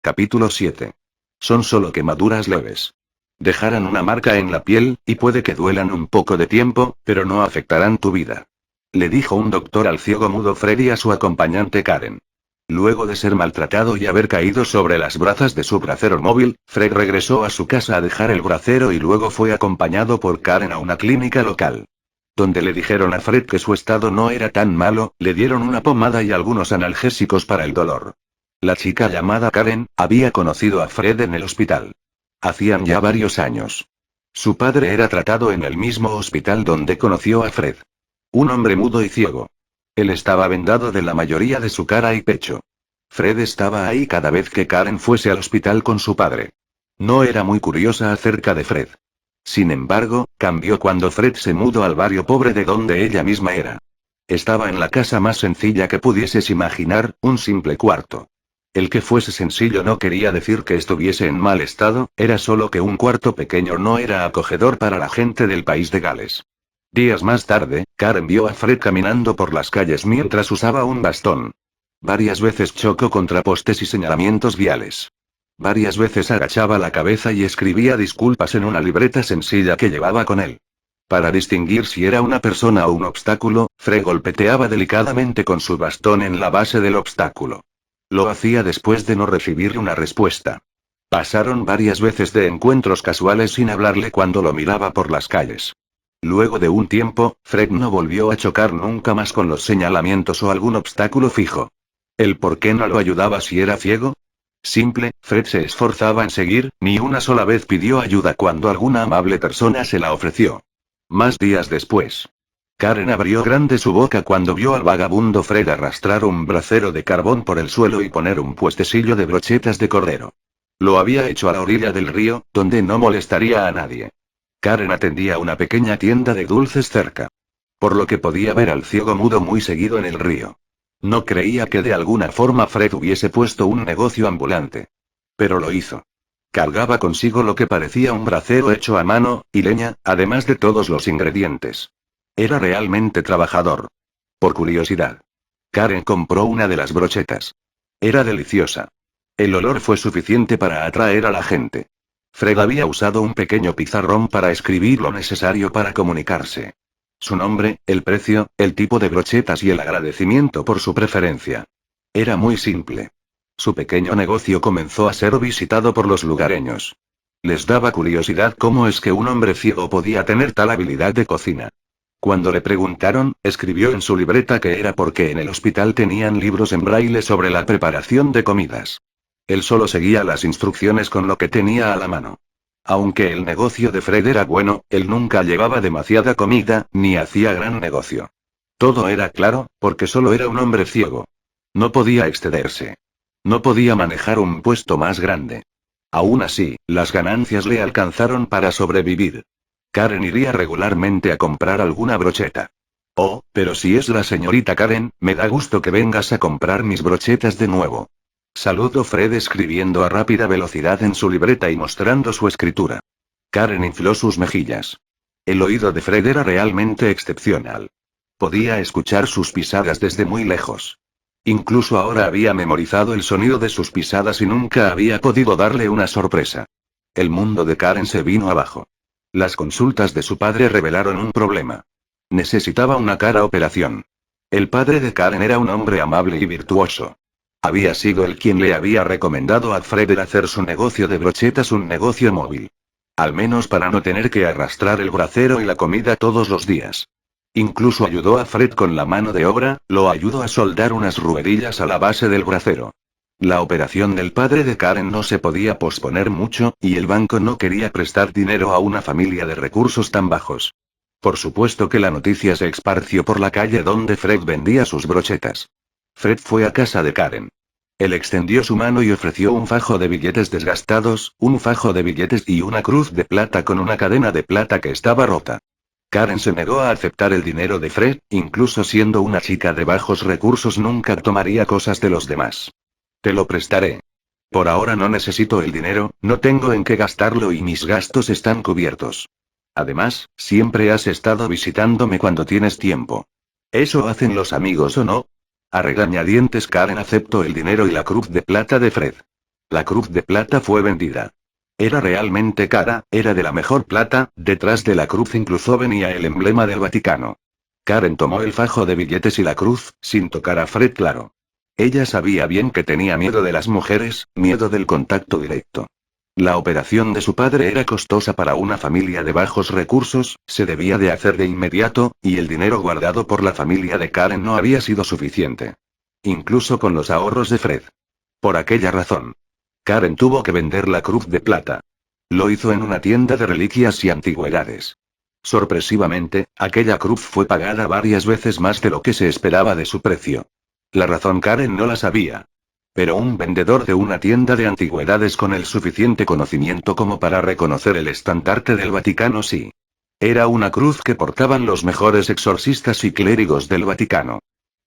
Capítulo 7. Son solo quemaduras leves. Dejarán una marca en la piel, y puede que duelan un poco de tiempo, pero no afectarán tu vida. Le dijo un doctor al ciego mudo Fred y a su acompañante Karen. Luego de ser maltratado y haber caído sobre las brazas de su bracero móvil, Fred regresó a su casa a dejar el bracero y luego fue acompañado por Karen a una clínica local. Donde le dijeron a Fred que su estado no era tan malo, le dieron una pomada y algunos analgésicos para el dolor. La chica llamada Karen había conocido a Fred en el hospital. Hacían ya varios años. Su padre era tratado en el mismo hospital donde conoció a Fred. Un hombre mudo y ciego. Él estaba vendado de la mayoría de su cara y pecho. Fred estaba ahí cada vez que Karen fuese al hospital con su padre. No era muy curiosa acerca de Fred. Sin embargo, cambió cuando Fred se mudó al barrio pobre de donde ella misma era. Estaba en la casa más sencilla que pudieses imaginar, un simple cuarto. El que fuese sencillo no quería decir que estuviese en mal estado, era solo que un cuarto pequeño no era acogedor para la gente del país de Gales. Días más tarde, Karen vio a Fred caminando por las calles mientras usaba un bastón. Varias veces chocó contra postes y señalamientos viales. Varias veces agachaba la cabeza y escribía disculpas en una libreta sencilla que llevaba con él. Para distinguir si era una persona o un obstáculo, Fred golpeteaba delicadamente con su bastón en la base del obstáculo. Lo hacía después de no recibir una respuesta. Pasaron varias veces de encuentros casuales sin hablarle cuando lo miraba por las calles. Luego de un tiempo, Fred no volvió a chocar nunca más con los señalamientos o algún obstáculo fijo. ¿El por qué no lo ayudaba si era ciego? Simple, Fred se esforzaba en seguir, ni una sola vez pidió ayuda cuando alguna amable persona se la ofreció. Más días después. Karen abrió grande su boca cuando vio al vagabundo Fred arrastrar un bracero de carbón por el suelo y poner un puestecillo de brochetas de cordero. Lo había hecho a la orilla del río, donde no molestaría a nadie. Karen atendía una pequeña tienda de dulces cerca. Por lo que podía ver al ciego mudo muy seguido en el río. No creía que de alguna forma Fred hubiese puesto un negocio ambulante. Pero lo hizo. Cargaba consigo lo que parecía un bracero hecho a mano, y leña, además de todos los ingredientes. Era realmente trabajador. Por curiosidad. Karen compró una de las brochetas. Era deliciosa. El olor fue suficiente para atraer a la gente. Fred había usado un pequeño pizarrón para escribir lo necesario para comunicarse. Su nombre, el precio, el tipo de brochetas y el agradecimiento por su preferencia. Era muy simple. Su pequeño negocio comenzó a ser visitado por los lugareños. Les daba curiosidad cómo es que un hombre ciego podía tener tal habilidad de cocina. Cuando le preguntaron, escribió en su libreta que era porque en el hospital tenían libros en braille sobre la preparación de comidas. Él solo seguía las instrucciones con lo que tenía a la mano. Aunque el negocio de Fred era bueno, él nunca llevaba demasiada comida, ni hacía gran negocio. Todo era claro, porque solo era un hombre ciego. No podía excederse. No podía manejar un puesto más grande. Aún así, las ganancias le alcanzaron para sobrevivir. Karen iría regularmente a comprar alguna brocheta. Oh, pero si es la señorita Karen, me da gusto que vengas a comprar mis brochetas de nuevo. Saludó Fred escribiendo a rápida velocidad en su libreta y mostrando su escritura. Karen infló sus mejillas. El oído de Fred era realmente excepcional. Podía escuchar sus pisadas desde muy lejos. Incluso ahora había memorizado el sonido de sus pisadas y nunca había podido darle una sorpresa. El mundo de Karen se vino abajo. Las consultas de su padre revelaron un problema. Necesitaba una cara operación. El padre de Karen era un hombre amable y virtuoso. Había sido él quien le había recomendado a Fred el hacer su negocio de brochetas un negocio móvil. Al menos para no tener que arrastrar el bracero y la comida todos los días. Incluso ayudó a Fred con la mano de obra, lo ayudó a soldar unas ruedillas a la base del bracero. La operación del padre de Karen no se podía posponer mucho, y el banco no quería prestar dinero a una familia de recursos tan bajos. Por supuesto que la noticia se esparció por la calle donde Fred vendía sus brochetas. Fred fue a casa de Karen. Él extendió su mano y ofreció un fajo de billetes desgastados, un fajo de billetes y una cruz de plata con una cadena de plata que estaba rota. Karen se negó a aceptar el dinero de Fred, incluso siendo una chica de bajos recursos nunca tomaría cosas de los demás. Te lo prestaré. Por ahora no necesito el dinero, no tengo en qué gastarlo y mis gastos están cubiertos. Además, siempre has estado visitándome cuando tienes tiempo. ¿Eso hacen los amigos o no? A regañadientes Karen aceptó el dinero y la cruz de plata de Fred. La cruz de plata fue vendida. Era realmente cara, era de la mejor plata, detrás de la cruz incluso venía el emblema del Vaticano. Karen tomó el fajo de billetes y la cruz, sin tocar a Fred claro. Ella sabía bien que tenía miedo de las mujeres, miedo del contacto directo. La operación de su padre era costosa para una familia de bajos recursos, se debía de hacer de inmediato, y el dinero guardado por la familia de Karen no había sido suficiente. Incluso con los ahorros de Fred. Por aquella razón, Karen tuvo que vender la cruz de plata. Lo hizo en una tienda de reliquias y antigüedades. Sorpresivamente, aquella cruz fue pagada varias veces más de lo que se esperaba de su precio. La razón Karen no la sabía. Pero un vendedor de una tienda de antigüedades con el suficiente conocimiento como para reconocer el estandarte del Vaticano sí. Era una cruz que portaban los mejores exorcistas y clérigos del Vaticano.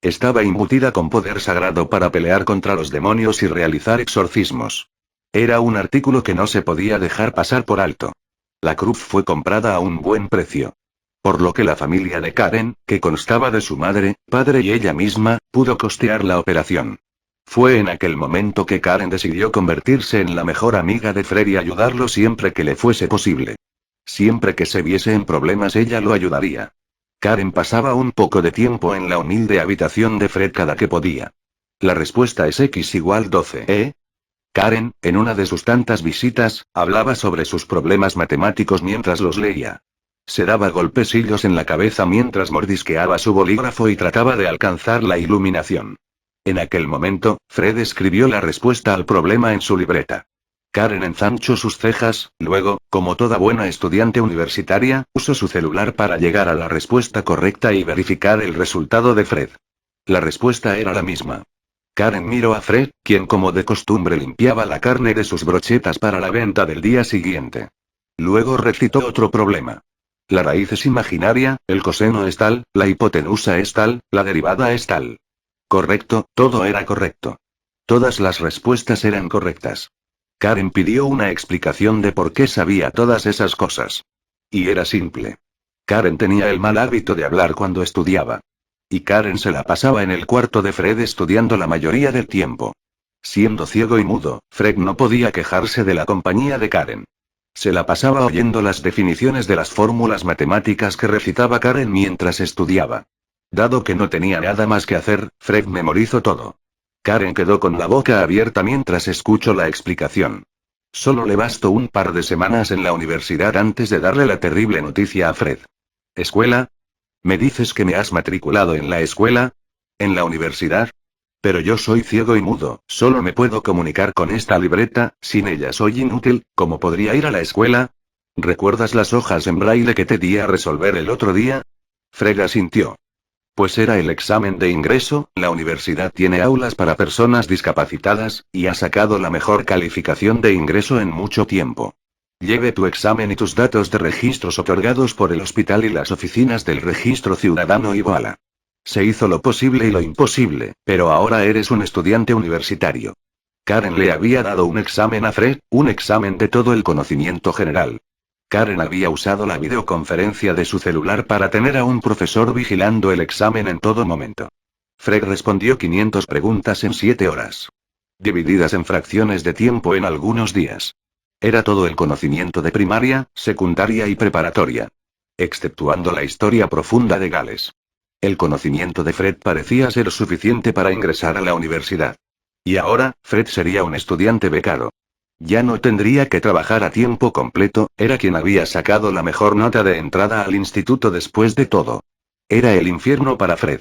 Estaba embutida con poder sagrado para pelear contra los demonios y realizar exorcismos. Era un artículo que no se podía dejar pasar por alto. La cruz fue comprada a un buen precio. Por lo que la familia de Karen, que constaba de su madre, padre y ella misma, pudo costear la operación. Fue en aquel momento que Karen decidió convertirse en la mejor amiga de Fred y ayudarlo siempre que le fuese posible. Siempre que se viese en problemas ella lo ayudaría. Karen pasaba un poco de tiempo en la humilde habitación de Fred cada que podía. La respuesta es x igual 12, ¿eh? Karen, en una de sus tantas visitas, hablaba sobre sus problemas matemáticos mientras los leía. Se daba golpecillos en la cabeza mientras mordisqueaba su bolígrafo y trataba de alcanzar la iluminación. En aquel momento, Fred escribió la respuesta al problema en su libreta. Karen ensanchó sus cejas, luego, como toda buena estudiante universitaria, usó su celular para llegar a la respuesta correcta y verificar el resultado de Fred. La respuesta era la misma. Karen miró a Fred, quien como de costumbre limpiaba la carne de sus brochetas para la venta del día siguiente. Luego recitó otro problema. La raíz es imaginaria, el coseno es tal, la hipotenusa es tal, la derivada es tal. Correcto, todo era correcto. Todas las respuestas eran correctas. Karen pidió una explicación de por qué sabía todas esas cosas. Y era simple. Karen tenía el mal hábito de hablar cuando estudiaba. Y Karen se la pasaba en el cuarto de Fred estudiando la mayoría del tiempo. Siendo ciego y mudo, Fred no podía quejarse de la compañía de Karen. Se la pasaba oyendo las definiciones de las fórmulas matemáticas que recitaba Karen mientras estudiaba. Dado que no tenía nada más que hacer, Fred memorizó todo. Karen quedó con la boca abierta mientras escuchó la explicación. Solo le bastó un par de semanas en la universidad antes de darle la terrible noticia a Fred. ¿Escuela? ¿Me dices que me has matriculado en la escuela? ¿En la universidad? Pero yo soy ciego y mudo, solo me puedo comunicar con esta libreta, sin ella soy inútil, ¿cómo podría ir a la escuela? ¿Recuerdas las hojas en braille que te di a resolver el otro día? Fred asintió. Pues era el examen de ingreso, la universidad tiene aulas para personas discapacitadas, y ha sacado la mejor calificación de ingreso en mucho tiempo. Lleve tu examen y tus datos de registros otorgados por el hospital y las oficinas del registro ciudadano y voilà. Se hizo lo posible y lo imposible, pero ahora eres un estudiante universitario. Karen le había dado un examen a Fred, un examen de todo el conocimiento general. Karen había usado la videoconferencia de su celular para tener a un profesor vigilando el examen en todo momento. Fred respondió 500 preguntas en 7 horas. Divididas en fracciones de tiempo en algunos días. Era todo el conocimiento de primaria, secundaria y preparatoria. Exceptuando la historia profunda de Gales. El conocimiento de Fred parecía ser suficiente para ingresar a la universidad. Y ahora, Fred sería un estudiante becado. Ya no tendría que trabajar a tiempo completo, era quien había sacado la mejor nota de entrada al instituto después de todo. Era el infierno para Fred.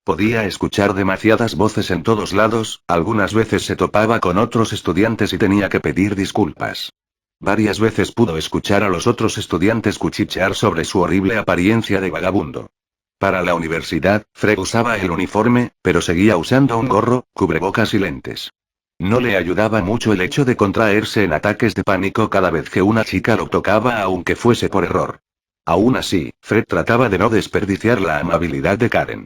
Podía escuchar demasiadas voces en todos lados, algunas veces se topaba con otros estudiantes y tenía que pedir disculpas. Varias veces pudo escuchar a los otros estudiantes cuchichear sobre su horrible apariencia de vagabundo. Para la universidad, Fred usaba el uniforme, pero seguía usando un gorro, cubrebocas y lentes. No le ayudaba mucho el hecho de contraerse en ataques de pánico cada vez que una chica lo tocaba aunque fuese por error. Aún así, Fred trataba de no desperdiciar la amabilidad de Karen.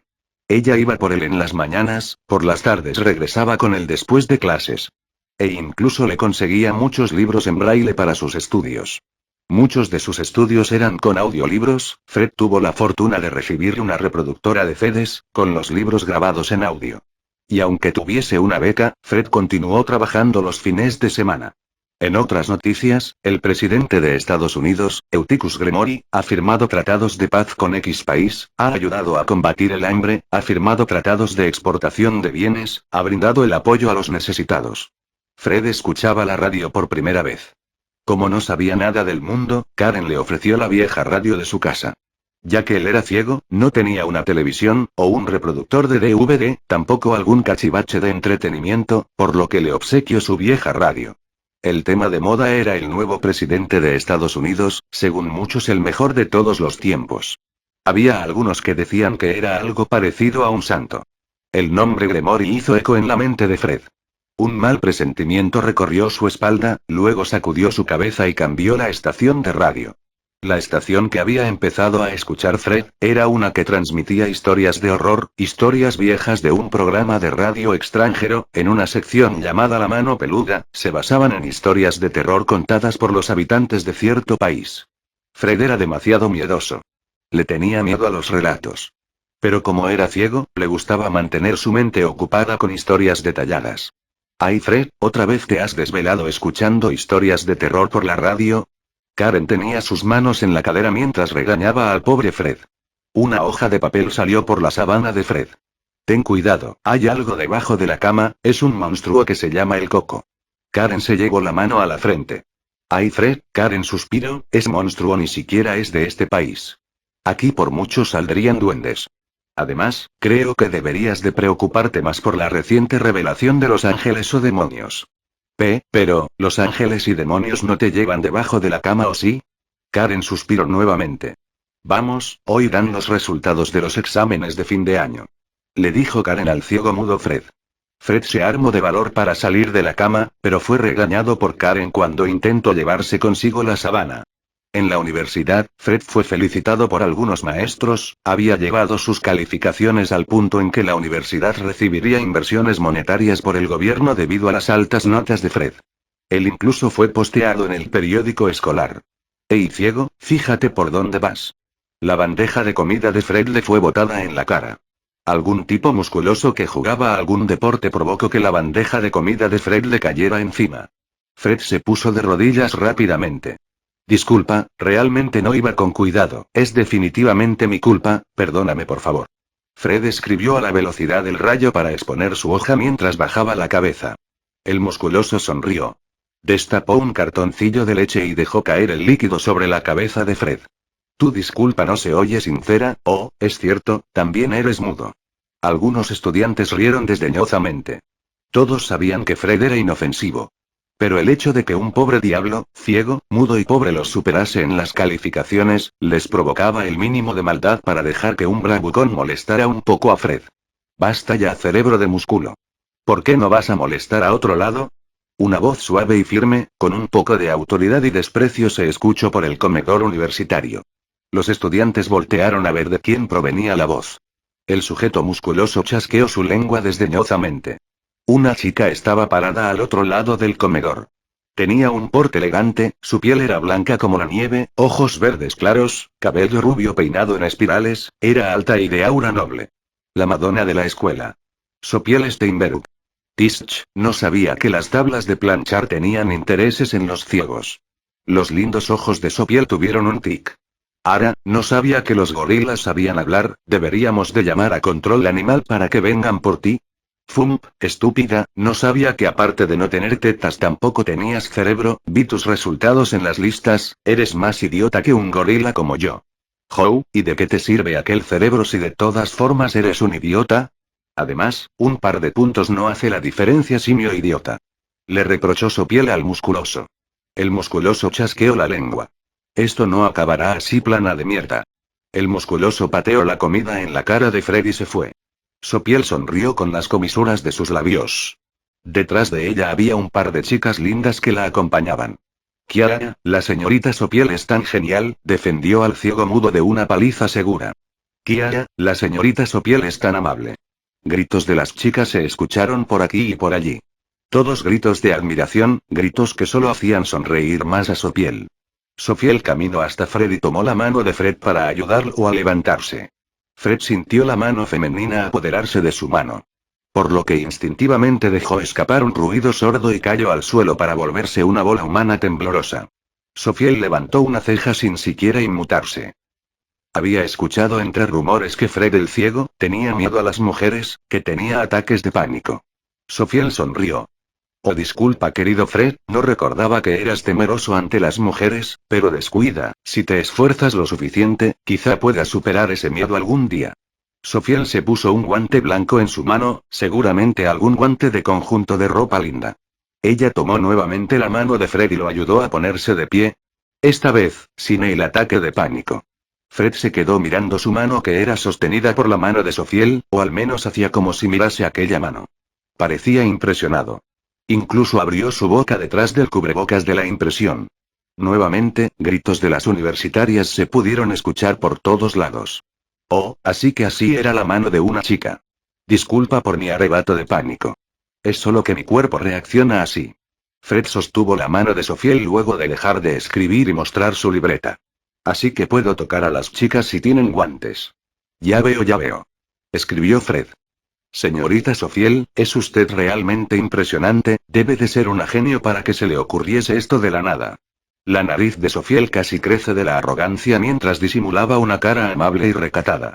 Ella iba por él en las mañanas, por las tardes regresaba con él después de clases. E incluso le conseguía muchos libros en braille para sus estudios. Muchos de sus estudios eran con audiolibros, Fred tuvo la fortuna de recibir una reproductora de CDs, con los libros grabados en audio. Y aunque tuviese una beca, Fred continuó trabajando los fines de semana. En otras noticias, el presidente de Estados Unidos, Eutychus Gremory, ha firmado tratados de paz con X país, ha ayudado a combatir el hambre, ha firmado tratados de exportación de bienes, ha brindado el apoyo a los necesitados. Fred escuchaba la radio por primera vez. Como no sabía nada del mundo, Karen le ofreció la vieja radio de su casa. Ya que él era ciego, no tenía una televisión, o un reproductor de DVD, tampoco algún cachivache de entretenimiento, por lo que le obsequió su vieja radio. El tema de moda era el nuevo presidente de Estados Unidos, según muchos el mejor de todos los tiempos. Había algunos que decían que era algo parecido a un santo. El nombre Gremory hizo eco en la mente de Fred. Un mal presentimiento recorrió su espalda, luego sacudió su cabeza y cambió la estación de radio. La estación que había empezado a escuchar Fred, era una que transmitía historias de horror, historias viejas de un programa de radio extranjero, en una sección llamada La Mano Peluda, se basaban en historias de terror contadas por los habitantes de cierto país. Fred era demasiado miedoso. Le tenía miedo a los relatos. Pero como era ciego, le gustaba mantener su mente ocupada con historias detalladas. «Ay Fred, ¿otra vez te has desvelado escuchando historias de terror por la radio?» Karen tenía sus manos en la cadera mientras regañaba al pobre Fred. Una hoja de papel salió por la sábana de Fred. «Ten cuidado, hay algo debajo de la cama, es un monstruo que se llama el Coco». Karen se llevó la mano a la frente. «Ay Fred», Karen suspiró, «es monstruo ni siquiera es de este país. Aquí por mucho saldrían duendes. Además, creo que deberías de preocuparte más por la reciente revelación de los ángeles o demonios». Pero, ¿los ángeles y demonios no te llevan debajo de la cama o sí? Karen suspiró nuevamente. «Vamos, hoy dan los resultados de los exámenes de fin de año», le dijo Karen al ciego mudo Fred. Fred se armó de valor para salir de la cama, pero fue regañado por Karen cuando intentó llevarse consigo la sábana. En la universidad, Fred fue felicitado por algunos maestros, había llevado sus calificaciones al punto en que la universidad recibiría inversiones monetarias por el gobierno debido a las altas notas de Fred. Él incluso fue posteado en el periódico escolar. «Hey ciego, fíjate por dónde vas». La bandeja de comida de Fred le fue botada en la cara. Algún tipo musculoso que jugaba a algún deporte provocó que la bandeja de comida de Fred le cayera encima. Fred se puso de rodillas rápidamente. «Disculpa, realmente no iba con cuidado, es definitivamente mi culpa, perdóname por favor». Fred escribió a la velocidad del rayo para exponer su hoja mientras bajaba la cabeza. El musculoso sonrió. Destapó un cartoncillo de leche y dejó caer el líquido sobre la cabeza de Fred. «Tu disculpa no se oye sincera, oh, es cierto, también eres mudo». Algunos estudiantes rieron desdeñosamente. Todos sabían que Fred era inofensivo. Pero el hecho de que un pobre diablo, ciego, mudo y pobre los superase en las calificaciones, les provocaba el mínimo de maldad para dejar que un bravucón molestara un poco a Fred. «Basta ya, cerebro de músculo. ¿Por qué no vas a molestar a otro lado?» Una voz suave y firme, con un poco de autoridad y desprecio se escuchó por el comedor universitario. Los estudiantes voltearon a ver de quién provenía la voz. El sujeto musculoso chasqueó su lengua desdeñosamente. Una chica estaba parada al otro lado del comedor. Tenía un porte elegante, su piel era blanca como la nieve, ojos verdes claros, cabello rubio peinado en espirales, era alta y de aura noble. La Madonna de la escuela. Sopiel Steinberg. Tisch, no sabía que las tablas de planchar tenían intereses en los ciegos. Los lindos ojos de Sopiel tuvieron un tic. «Ara, no sabía que los gorilas sabían hablar, deberíamos de llamar a control animal para que vengan por ti». «Fump, estúpida, no sabía que aparte de no tener tetas tampoco tenías cerebro, vi tus resultados en las listas, eres más idiota que un gorila como yo». «Joe, ¿y de qué te sirve aquel cerebro si de todas formas eres un idiota? Además, un par de puntos no hace la diferencia, simio idiota», le reprochó Sopiel al musculoso. El musculoso chasqueó la lengua. «Esto no acabará así, plana de mierda». El musculoso pateó la comida en la cara de Fred y se fue. Sopiel sonrió con las comisuras de sus labios. Detrás de ella había un par de chicas lindas que la acompañaban. «Kiara, la señorita Sopiel es tan genial», defendió al ciego mudo de una paliza segura. «Kiara, la señorita Sopiel es tan amable». Gritos de las chicas se escucharon por aquí y por allí. Todos gritos de admiración, gritos que solo hacían sonreír más a Sopiel. Sopiel caminó hasta Fred y tomó la mano de Fred para ayudarlo a levantarse. Fred sintió la mano femenina apoderarse de su mano. por lo que instintivamente dejó escapar un ruido sordo y cayó al suelo para volverse una bola humana temblorosa. Sofiel levantó una ceja sin siquiera inmutarse. Había escuchado entre rumores que Fred el ciego tenía miedo a las mujeres, que tenía ataques de pánico. Sofiel sonrió. Oh, disculpa, querido Fred, no recordaba que eras temeroso ante las mujeres, pero descuida, si te esfuerzas lo suficiente, quizá puedas superar ese miedo algún día. Sofiel se puso un guante blanco en su mano, seguramente algún guante de conjunto de ropa linda. Ella tomó nuevamente la mano de Fred y lo ayudó a ponerse de pie. Esta vez, sin el ataque de pánico. Fred se quedó mirando su mano que era sostenida por la mano de Sofiel, o al menos hacía como si mirase aquella mano. Parecía impresionado. Incluso abrió su boca detrás del cubrebocas de la impresión. Nuevamente, gritos de las universitarias se pudieron escuchar por todos lados. Oh, así que así era la mano de una chica. Disculpa por mi arrebato de pánico. Es solo que mi cuerpo reacciona así. Fred sostuvo la mano de Sofiel luego de dejar de escribir y mostrar su libreta. Así que puedo tocar a las chicas si tienen guantes. Ya veo, ya veo. Escribió Fred. Señorita Sofiel, es usted realmente impresionante, debe de ser una genio para que se le ocurriese esto de la nada. La nariz de Sofiel casi crece de la arrogancia mientras disimulaba una cara amable y recatada.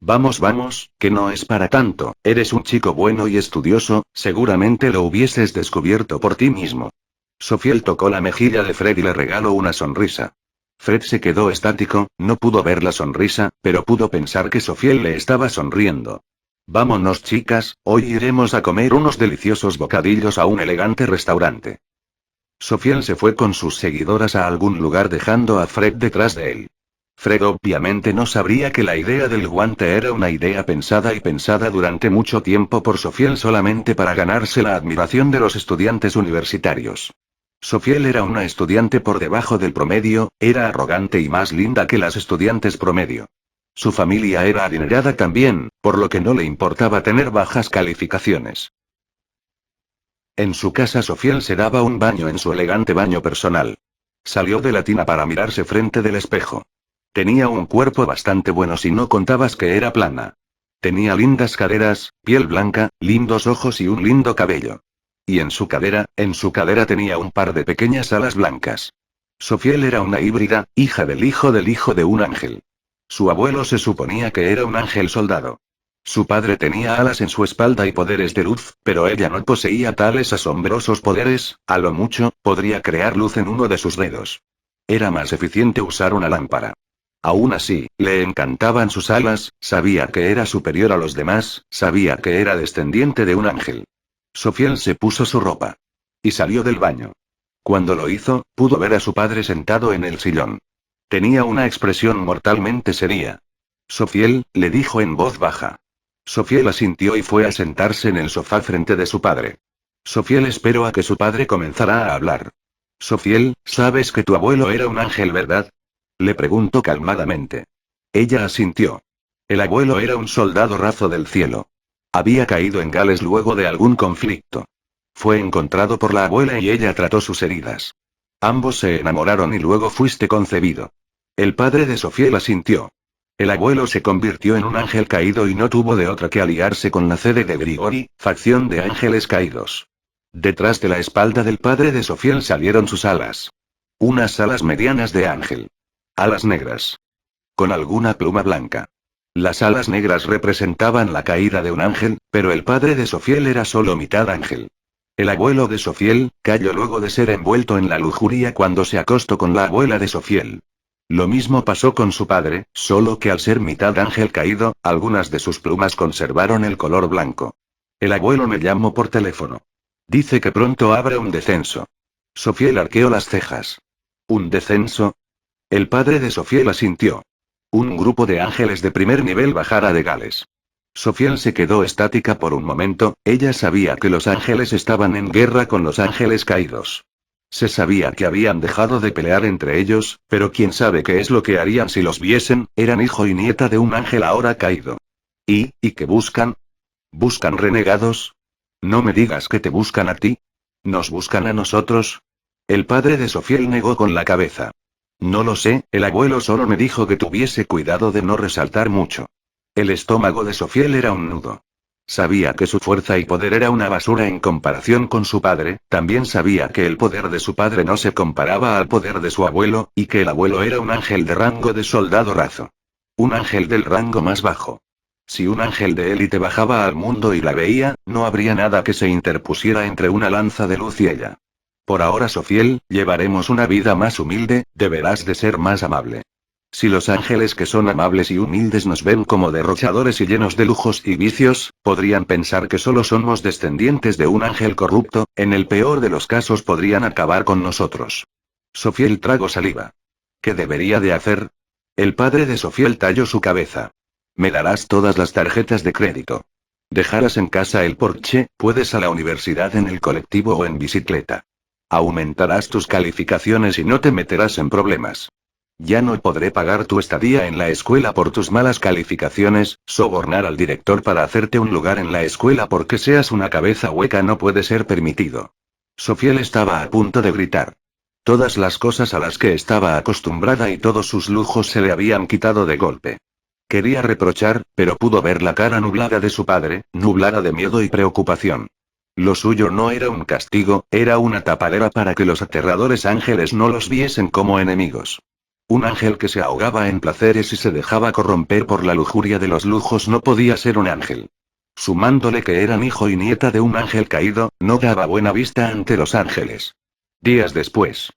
Vamos, vamos, que no es para tanto, eres un chico bueno y estudioso, seguramente lo hubieses descubierto por ti mismo. Sofiel tocó la mejilla de Fred y le regaló una sonrisa. Fred se quedó estático, no pudo ver la sonrisa, pero pudo pensar que Sofiel le estaba sonriendo. Vámonos, chicas, hoy iremos a comer unos deliciosos bocadillos a un elegante restaurante. Sofiel se fue con sus seguidoras a algún lugar dejando a Fred detrás de él. Fred obviamente no sabría que la idea del guante era una idea pensada y pensada durante mucho tiempo por Sofiel solamente para ganarse la admiración de los estudiantes universitarios. Sofiel era una estudiante por debajo del promedio, era arrogante y más linda que las estudiantes promedio. Su familia era adinerada también, por lo que no le importaba tener bajas calificaciones. En su casa Sofiel se daba un baño en su elegante baño personal. Salió de la tina para mirarse frente del espejo. Tenía un cuerpo bastante bueno si no contabas que era plana. Tenía lindas caderas, piel blanca, lindos ojos y un lindo cabello. Y en su cadera tenía un par de pequeñas alas blancas. Sofiel era una híbrida, hija del hijo de un ángel. Su abuelo se suponía que era un ángel soldado. Su padre tenía alas en su espalda y poderes de luz, pero ella no poseía tales asombrosos poderes, a lo mucho, podría crear luz en uno de sus dedos. Era más eficiente usar una lámpara. Aún así, le encantaban sus alas, sabía que era superior a los demás, sabía que era descendiente de un ángel. Sofiel se puso su ropa. Y salió del baño. Cuando lo hizo, pudo ver a su padre sentado en el sillón. Tenía una expresión mortalmente seria. Sofiel, le dijo en voz baja. Sofiel asintió y fue a sentarse en el sofá frente de su padre. Sofiel esperó a que su padre comenzara a hablar. Sofiel, sabes que tu abuelo era un ángel, ¿verdad? Le preguntó calmadamente. Ella asintió. El abuelo era un soldado raso del cielo. Había caído en Gales luego de algún conflicto. Fue encontrado por la abuela y ella trató sus heridas. Ambos se enamoraron y luego fuiste concebido. El padre de Sofiel asintió. El abuelo se convirtió en un ángel caído y no tuvo de otra que aliarse con la sede de Grigori, facción de ángeles caídos. Detrás de la espalda del padre de Sofiel salieron sus alas. Unas alas medianas de ángel. Alas negras. Con alguna pluma blanca. Las alas negras representaban la caída de un ángel, pero el padre de Sofiel era solo mitad ángel. El abuelo de Sofiel cayó luego de ser envuelto en la lujuria cuando se acostó con la abuela de Sofiel. Lo mismo pasó con su padre, solo que al ser mitad ángel caído, algunas de sus plumas conservaron el color blanco. El abuelo me llamó por teléfono. Dice que pronto habrá un descenso. Sofiel arqueó las cejas. ¿Un descenso? El padre de Sofiel asintió. Un grupo de ángeles de primer nivel bajará de Gales. Sofiel se quedó estática por un momento, ella sabía que los ángeles estaban en guerra con los ángeles caídos. Se sabía que habían dejado de pelear entre ellos, pero quién sabe qué es lo que harían si los viesen, eran hijo y nieta de un ángel ahora caído. ¿Y qué buscan? ¿Buscan renegados? No me digas que te buscan a ti. ¿Nos buscan a nosotros? El padre de Sofiel negó con la cabeza. No lo sé, el abuelo solo me dijo que tuviese cuidado de no resaltar mucho. El estómago de Sofiel era un nudo. Sabía que su fuerza y poder era una basura en comparación con su padre, también sabía que el poder de su padre no se comparaba al poder de su abuelo, y que el abuelo era un ángel de rango de soldado raso. Un ángel del rango más bajo. Si un ángel de élite bajaba al mundo y la veía, no habría nada que se interpusiera entre una lanza de luz y ella. Por ahora, Sofiel, llevaremos una vida más humilde, deberás de ser más amable. Si los ángeles que son amables y humildes nos ven como derrochadores y llenos de lujos y vicios, podrían pensar que solo somos descendientes de un ángel corrupto, en el peor de los casos podrían acabar con nosotros. Sofiel tragó saliva. ¿Qué debería de hacer? El padre de Sofiel talló su cabeza. Me darás todas las tarjetas de crédito. Dejarás en casa el Porsche, puedes a la universidad en el colectivo o en bicicleta. Aumentarás tus calificaciones y no te meterás en problemas. Ya no podré pagar tu estadía en la escuela por tus malas calificaciones, sobornar al director para hacerte un lugar en la escuela porque seas una cabeza hueca no puede ser permitido. Sofiel estaba a punto de gritar. Todas las cosas a las que estaba acostumbrada y todos sus lujos se le habían quitado de golpe. Quería reprochar, pero pudo ver la cara nublada de su padre, nublada de miedo y preocupación. Lo suyo no era un castigo, era una tapadera para que los aterradores ángeles no los viesen como enemigos. Un ángel que se ahogaba en placeres y se dejaba corromper por la lujuria de los lujos no podía ser un ángel. Sumándole que eran hijo y nieta de un ángel caído, no daba buena vista ante los ángeles. Días después.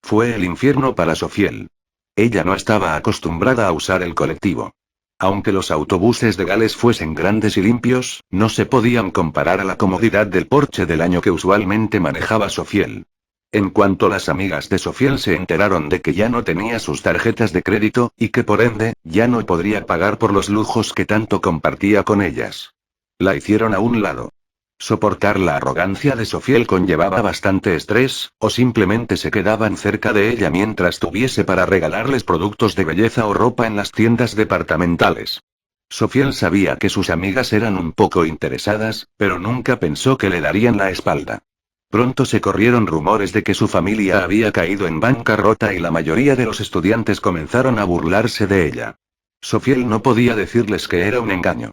Fue el infierno para Sofiel. Ella no estaba acostumbrada a usar el colectivo. Aunque los autobuses de Gales fuesen grandes y limpios, no se podían comparar a la comodidad del Porsche del año que usualmente manejaba Sofiel. En cuanto las amigas de Sofiel se enteraron de que ya no tenía sus tarjetas de crédito, y que por ende, ya no podría pagar por los lujos que tanto compartía con ellas. La hicieron a un lado. Soportar la arrogancia de Sofiel conllevaba bastante estrés, o simplemente se quedaban cerca de ella mientras tuviese para regalarles productos de belleza o ropa en las tiendas departamentales. Sofiel sabía que sus amigas eran un poco interesadas, pero nunca pensó que le darían la espalda. Pronto se corrieron rumores de que su familia había caído en bancarrota y la mayoría de los estudiantes comenzaron a burlarse de ella. Sofiel no podía decirles que era un engaño.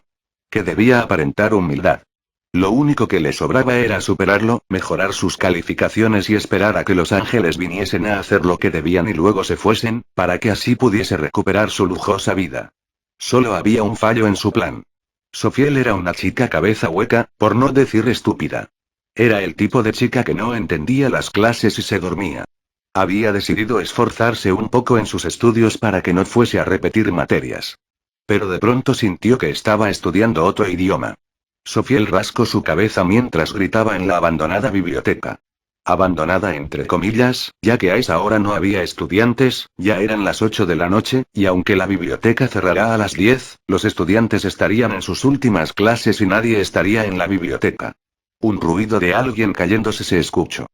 Que debía aparentar humildad. Lo único que le sobraba era superarlo, mejorar sus calificaciones y esperar a que los ángeles viniesen a hacer lo que debían y luego se fuesen, para que así pudiese recuperar su lujosa vida. Solo había un fallo en su plan. Sofiel era una chica cabeza hueca, por no decir estúpida. Era el tipo de chica que no entendía las clases y se dormía. Había decidido esforzarse un poco en sus estudios para que no fuese a repetir materias. Pero de pronto sintió que estaba estudiando otro idioma. Sofiel rascó su cabeza mientras gritaba en la abandonada biblioteca. Abandonada entre comillas, ya que a esa hora no había estudiantes, ya eran las 8 de la noche, y aunque la biblioteca cerrará a las 10, los estudiantes estarían en sus últimas clases y nadie estaría en la biblioteca. Un ruido de alguien cayéndose se escuchó.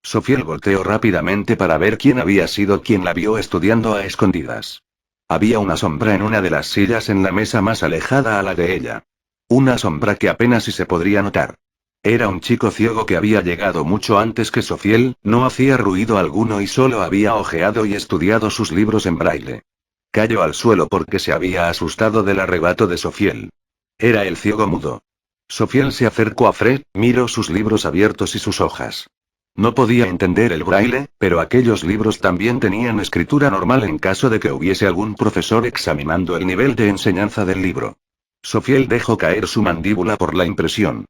Sofiel volteó rápidamente para ver quién había sido quien la vio estudiando a escondidas. Había una sombra en una de las sillas en la mesa más alejada a la de ella. Una sombra que apenas si se podría notar. Era un chico ciego que había llegado mucho antes que Sofiel, no hacía ruido alguno y solo había hojeado y estudiado sus libros en braille. Cayó al suelo porque se había asustado del arrebato de Sofiel. Era el ciego mudo. Sofiel se acercó a Fred, miró sus libros abiertos y sus hojas. No podía entender el braille, pero aquellos libros también tenían escritura normal en caso de que hubiese algún profesor examinando el nivel de enseñanza del libro. Sofiel dejó caer su mandíbula por la impresión.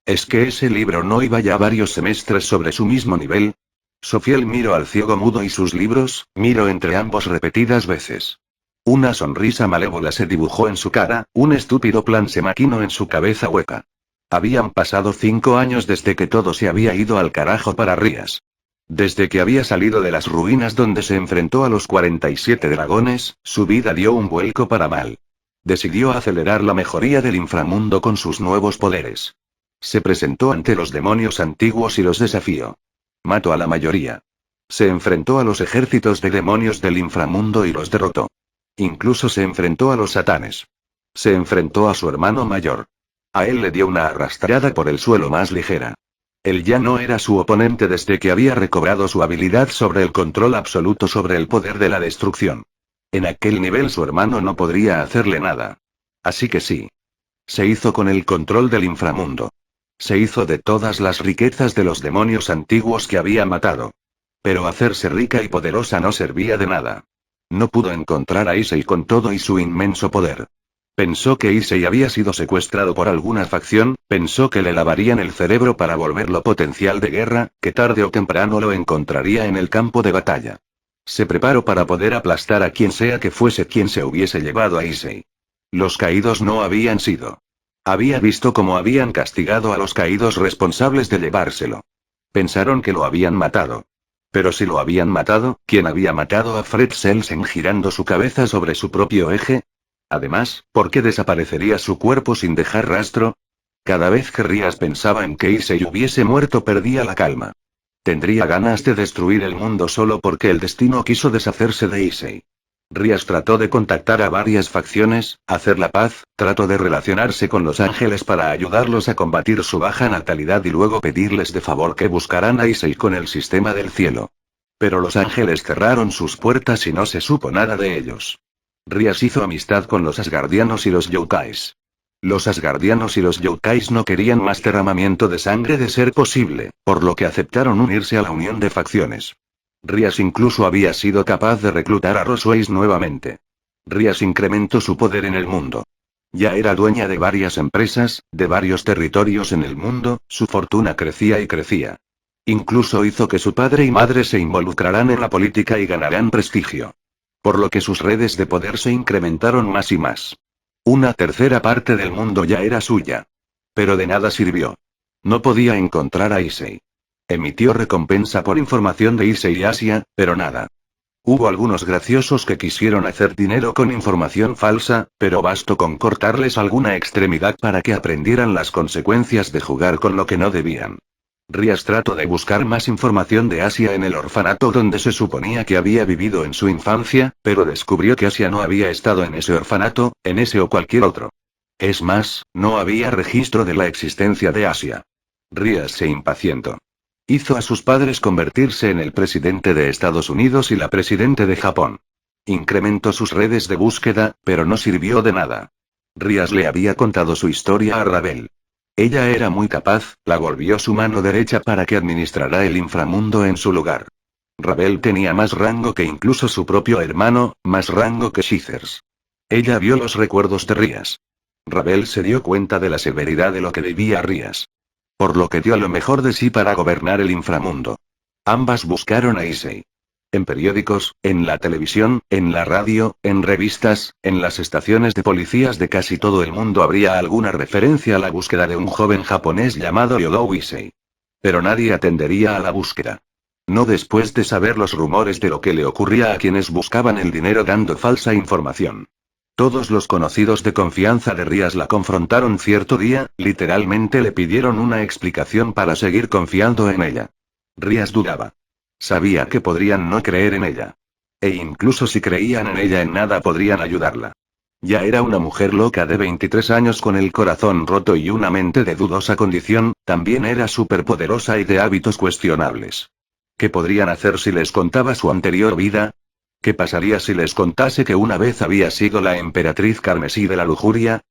¿Es que ese libro no iba ya varios semestres sobre su mismo nivel? Sofiel miró al ciego mudo y sus libros, miró entre ambos repetidas veces. Una sonrisa malévola se dibujó en su cara, un estúpido plan se maquinó en su cabeza hueca. Habían pasado 5 años desde que todo se había ido al carajo para Rías. Desde que había salido de las ruinas donde se enfrentó a los 47 dragones, su vida dio un vuelco para mal. Decidió acelerar la mejoría del inframundo con sus nuevos poderes. Se presentó ante los demonios antiguos y los desafió. Mató a la mayoría. Se enfrentó a los ejércitos de demonios del inframundo y los derrotó. Incluso se enfrentó a los satanes. Se enfrentó a su hermano mayor. A él le dio una arrastrada por el suelo más ligera. Él ya no era su oponente desde que había recobrado su habilidad sobre el control absoluto sobre el poder de la destrucción. En aquel nivel su hermano no podría hacerle nada. Así que sí. Se hizo con el control del inframundo. Se hizo de todas las riquezas de los demonios antiguos que había matado. Pero hacerse rica y poderosa no servía de nada. No pudo encontrar a Issei con todo y su inmenso poder. Pensó que Issei había sido secuestrado por alguna facción, pensó que le lavarían el cerebro para volverlo potencial de guerra, que tarde o temprano lo encontraría en el campo de batalla. Se preparó para poder aplastar a quien sea que fuese quien se hubiese llevado a Issei. Los caídos no habían sido. Había visto cómo habían castigado a los caídos responsables de llevárselo. Pensaron que lo habían matado. Pero si lo habían matado, ¿quién había matado a Fred Selsen girando su cabeza sobre su propio eje? Además, ¿por qué desaparecería su cuerpo sin dejar rastro? Cada vez que Rías pensaba en que Issei hubiese muerto perdía la calma. Tendría ganas de destruir el mundo solo porque el destino quiso deshacerse de Issei. Rías trató de contactar a varias facciones, hacer la paz, trató de relacionarse con los ángeles para ayudarlos a combatir su baja natalidad y luego pedirles de favor que buscaran a Issei con el sistema del cielo. Pero los ángeles cerraron sus puertas y no se supo nada de ellos. Rías hizo amistad con los asgardianos y los yokais. Los asgardianos y los yokais no querían más derramamiento de sangre de ser posible, por lo que aceptaron unirse a la unión de facciones. Rías incluso había sido capaz de reclutar a Rosways nuevamente. Rías incrementó su poder en el mundo. Ya era dueña de varias empresas, de varios territorios en el mundo, su fortuna crecía y crecía. Incluso hizo que su padre y madre se involucraran en la política y ganarán prestigio. Por lo que sus redes de poder se incrementaron más y más. Una tercera parte del mundo ya era suya. Pero de nada sirvió. No podía encontrar a Issei. Emitió recompensa por información de Issei y Asia, pero nada. Hubo algunos graciosos que quisieron hacer dinero con información falsa, pero bastó con cortarles alguna extremidad para que aprendieran las consecuencias de jugar con lo que no debían. Rías trató de buscar más información de Asia en el orfanato donde se suponía que había vivido en su infancia, pero descubrió que Asia no había estado en ese orfanato, en ese o cualquier otro. Es más, no había registro de la existencia de Asia. Rías se impacientó. Hizo a sus padres convertirse en el presidente de Estados Unidos y la presidente de Japón. Incrementó sus redes de búsqueda, pero no sirvió de nada. Rías le había contado su historia a Ravel. Ella era muy capaz, la volvió su mano derecha para que administrara el inframundo en su lugar. Ravel tenía más rango que incluso su propio hermano, más rango que Shithers. Ella vio los recuerdos de Rías. Ravel se dio cuenta de la severidad de lo que vivía Rías. Por lo que dio lo mejor de sí para gobernar el inframundo. Ambas buscaron a Issei. En periódicos, en la televisión, en la radio, en revistas, en las estaciones de policías de casi todo el mundo habría alguna referencia a la búsqueda de un joven japonés llamado Yodou Issei. Pero nadie atendería a la búsqueda. No después de saber los rumores de lo que le ocurría a quienes buscaban el dinero dando falsa información. Todos los conocidos de confianza de Rías la confrontaron cierto día, literalmente le pidieron una explicación para seguir confiando en ella. Rías dudaba. Sabía que podrían no creer en ella. E incluso si creían en ella en nada podrían ayudarla. Ya era una mujer loca de 23 años con el corazón roto y una mente de dudosa condición, también era superpoderosa y de hábitos cuestionables. ¿Qué podrían hacer si les contaba su anterior vida? ¿Qué pasaría si les contase que una vez había sido la emperatriz carmesí de la lujuria?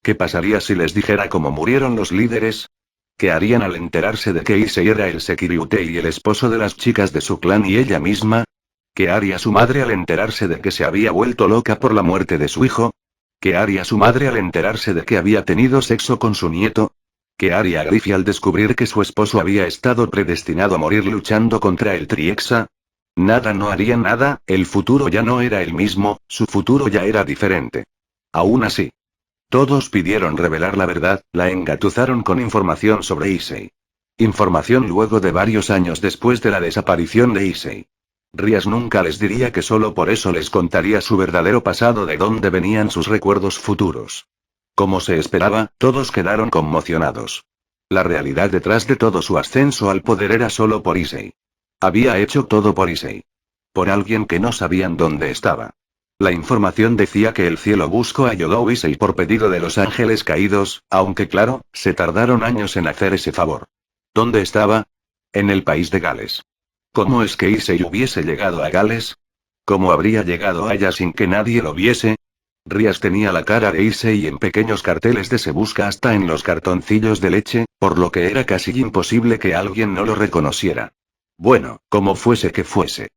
¿Qué pasaría si les dijera cómo murieron los líderes? ¿Qué harían al enterarse de que Issei era el Sekiryu-tei y el esposo de las chicas de su clan y ella misma? ¿Qué haría su madre al enterarse de que se había vuelto loca por la muerte de su hijo? ¿Qué haría su madre al enterarse de que había tenido sexo con su nieto? ¿Qué haría Griffy al descubrir que su esposo había estado predestinado a morir luchando contra el Triexa? Nada, no haría nada, el futuro ya no era el mismo, su futuro ya era diferente. Aún así. Todos pidieron revelar la verdad, la engatusaron con información sobre Issei. Información luego de varios años después de la desaparición de Issei. Rías nunca les diría que solo por eso les contaría su verdadero pasado, de dónde venían sus recuerdos futuros. Como se esperaba, todos quedaron conmocionados. La realidad detrás de todo su ascenso al poder era solo por Issei. Había hecho todo por Issei. Por alguien que no sabían dónde estaba. La información decía que el cielo buscó a Yodou Issei por pedido de los ángeles caídos, aunque claro, se tardaron años en hacer ese favor. ¿Dónde estaba? En el país de Gales. ¿Cómo es que Issei hubiese llegado a Gales? ¿Cómo habría llegado allá sin que nadie lo viese? Rías tenía la cara de irse y en pequeños carteles de se busca hasta en los cartoncillos de leche, por lo que era casi imposible que alguien no lo reconociera. Bueno, como fuese que fuese.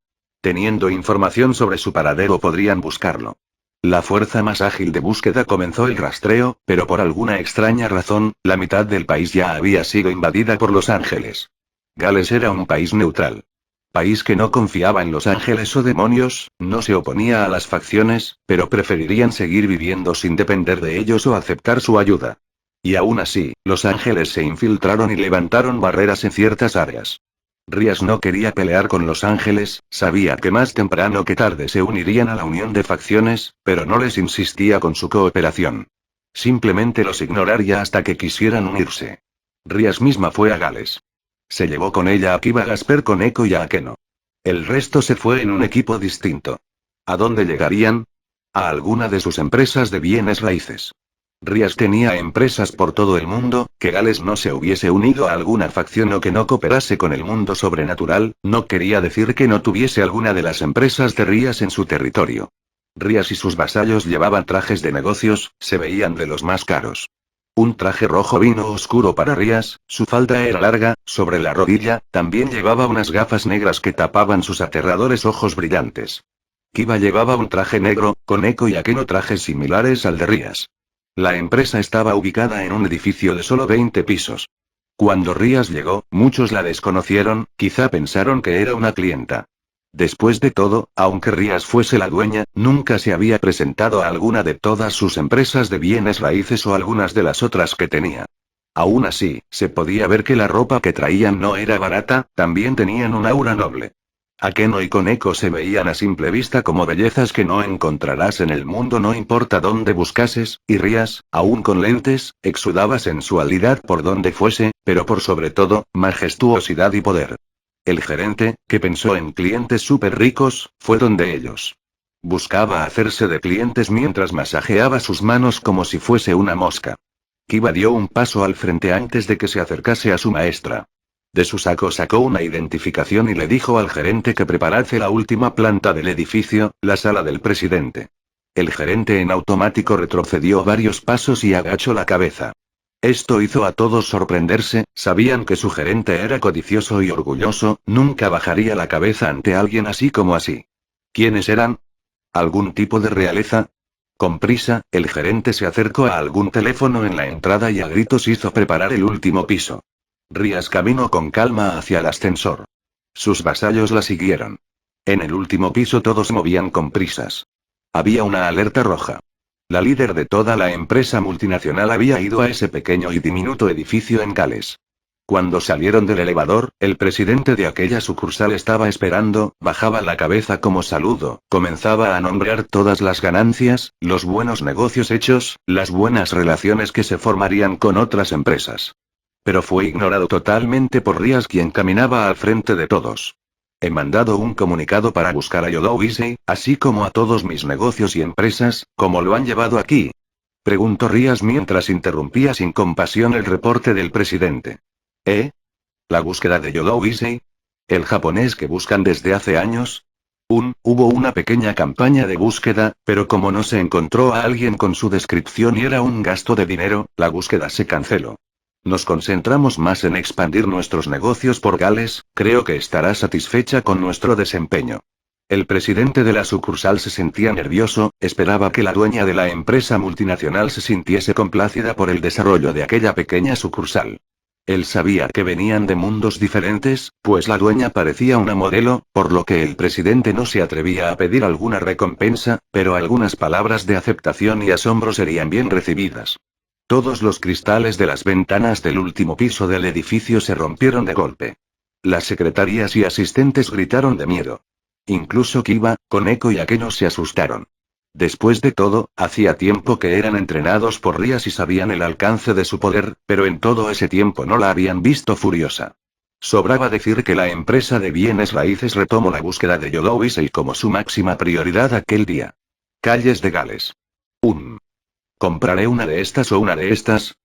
Teniendo información sobre su paradero podrían buscarlo. La fuerza más ágil de búsqueda comenzó el rastreo, pero por alguna extraña razón, la mitad del país ya había sido invadida por los ángeles. Gales era un país neutral. País que no confiaba en los ángeles o demonios, no se oponía a las facciones, pero preferirían seguir viviendo sin depender de ellos o aceptar su ayuda. Y aún así, los ángeles se infiltraron y levantaron barreras en ciertas áreas. Rías no quería pelear con los ángeles, sabía que más temprano que tarde se unirían a la unión de facciones, pero no les insistía con su cooperación. Simplemente los ignoraría hasta que quisieran unirse. Rías misma fue a Gales. Se llevó con ella a Kiva Gasper con Echo y a Akeno. El resto se fue en un equipo distinto. ¿A dónde llegarían? A alguna de sus empresas de bienes raíces. Rías tenía empresas por todo el mundo, que Gales no se hubiese unido a alguna facción o que no cooperase con el mundo sobrenatural, no quería decir que no tuviese alguna de las empresas de Rías en su territorio. Rías y sus vasallos llevaban trajes de negocios, se veían de los más caros. Un traje rojo vino oscuro para Rías, su falda era larga, sobre la rodilla, también llevaba unas gafas negras que tapaban sus aterradores ojos brillantes. Kiva llevaba un traje negro, con Echo y Akeno trajes similares al de Rías. La empresa estaba ubicada en un edificio de solo 20 pisos. Cuando Rías llegó, muchos la desconocieron, quizá pensaron que era una clienta. Después de todo, aunque Rías fuese la dueña, nunca se había presentado a alguna de todas sus empresas de bienes raíces o algunas de las otras que tenía. Aún así, se podía ver que la ropa que traían no era barata, también tenían un aura noble. Akeno y Koneko se veían a simple vista como bellezas que no encontrarás en el mundo no importa dónde buscases, y Rías, aún con lentes, exudaba sensualidad por donde fuese, pero por sobre todo, majestuosidad y poder. El gerente, que pensó en clientes súper ricos, fue donde ellos. Buscaba hacerse de clientes mientras masajeaba sus manos como si fuese una mosca. Kiva dio un paso al frente antes de que se acercase a su maestra. De su saco sacó una identificación y le dijo al gerente que preparase la última planta del edificio, la sala del presidente. El gerente en automático retrocedió varios pasos y agachó la cabeza. Esto hizo a todos sorprenderse, sabían que su gerente era codicioso y orgulloso, nunca bajaría la cabeza ante alguien así como así. ¿Quiénes eran? ¿Algún tipo de realeza? Con prisa, el gerente se acercó a algún teléfono en la entrada y a gritos hizo preparar el último piso. Rías caminó con calma hacia el ascensor. Sus vasallos la siguieron. En el último piso todos movían con prisas. Había una alerta roja. La líder de toda la empresa multinacional había ido a ese pequeño y diminuto edificio en Gales. Cuando salieron del elevador, el presidente de aquella sucursal estaba esperando, bajaba la cabeza como saludo, comenzaba a nombrar todas las ganancias, los buenos negocios hechos, las buenas relaciones que se formarían con otras empresas. Pero fue ignorado totalmente por Rías, quien caminaba al frente de todos. He mandado un comunicado para buscar a Yodou Issei, así como a todos mis negocios y empresas, ¿cómo lo han llevado aquí? Preguntó Rías mientras interrumpía sin compasión el reporte del presidente. ¿Eh? ¿La búsqueda de Yodou Issei? ¿El japonés que buscan desde hace años? Hubo una pequeña campaña de búsqueda, pero como no se encontró a alguien con su descripción y era un gasto de dinero, la búsqueda se canceló. Nos concentramos más en expandir nuestros negocios por Gales, creo que estará satisfecha con nuestro desempeño. El presidente de la sucursal se sentía nervioso, esperaba que la dueña de la empresa multinacional se sintiese complacida por el desarrollo de aquella pequeña sucursal. Él sabía que venían de mundos diferentes, pues la dueña parecía una modelo, por lo que el presidente no se atrevía a pedir alguna recompensa, pero algunas palabras de aceptación y asombro serían bien recibidas. Todos los cristales de las ventanas del último piso del edificio se rompieron de golpe. Las secretarias y asistentes gritaron de miedo. Incluso Kiva, Koneko y Akeno se asustaron. Después de todo, hacía tiempo que eran entrenados por Rías y sabían el alcance de su poder, pero en todo ese tiempo no la habían visto furiosa. Sobraba decir que la empresa de bienes raíces retomó la búsqueda de Yodou Issei como su máxima prioridad aquel día. Calles de Gales. ¿Compraré una de estas o una de estas?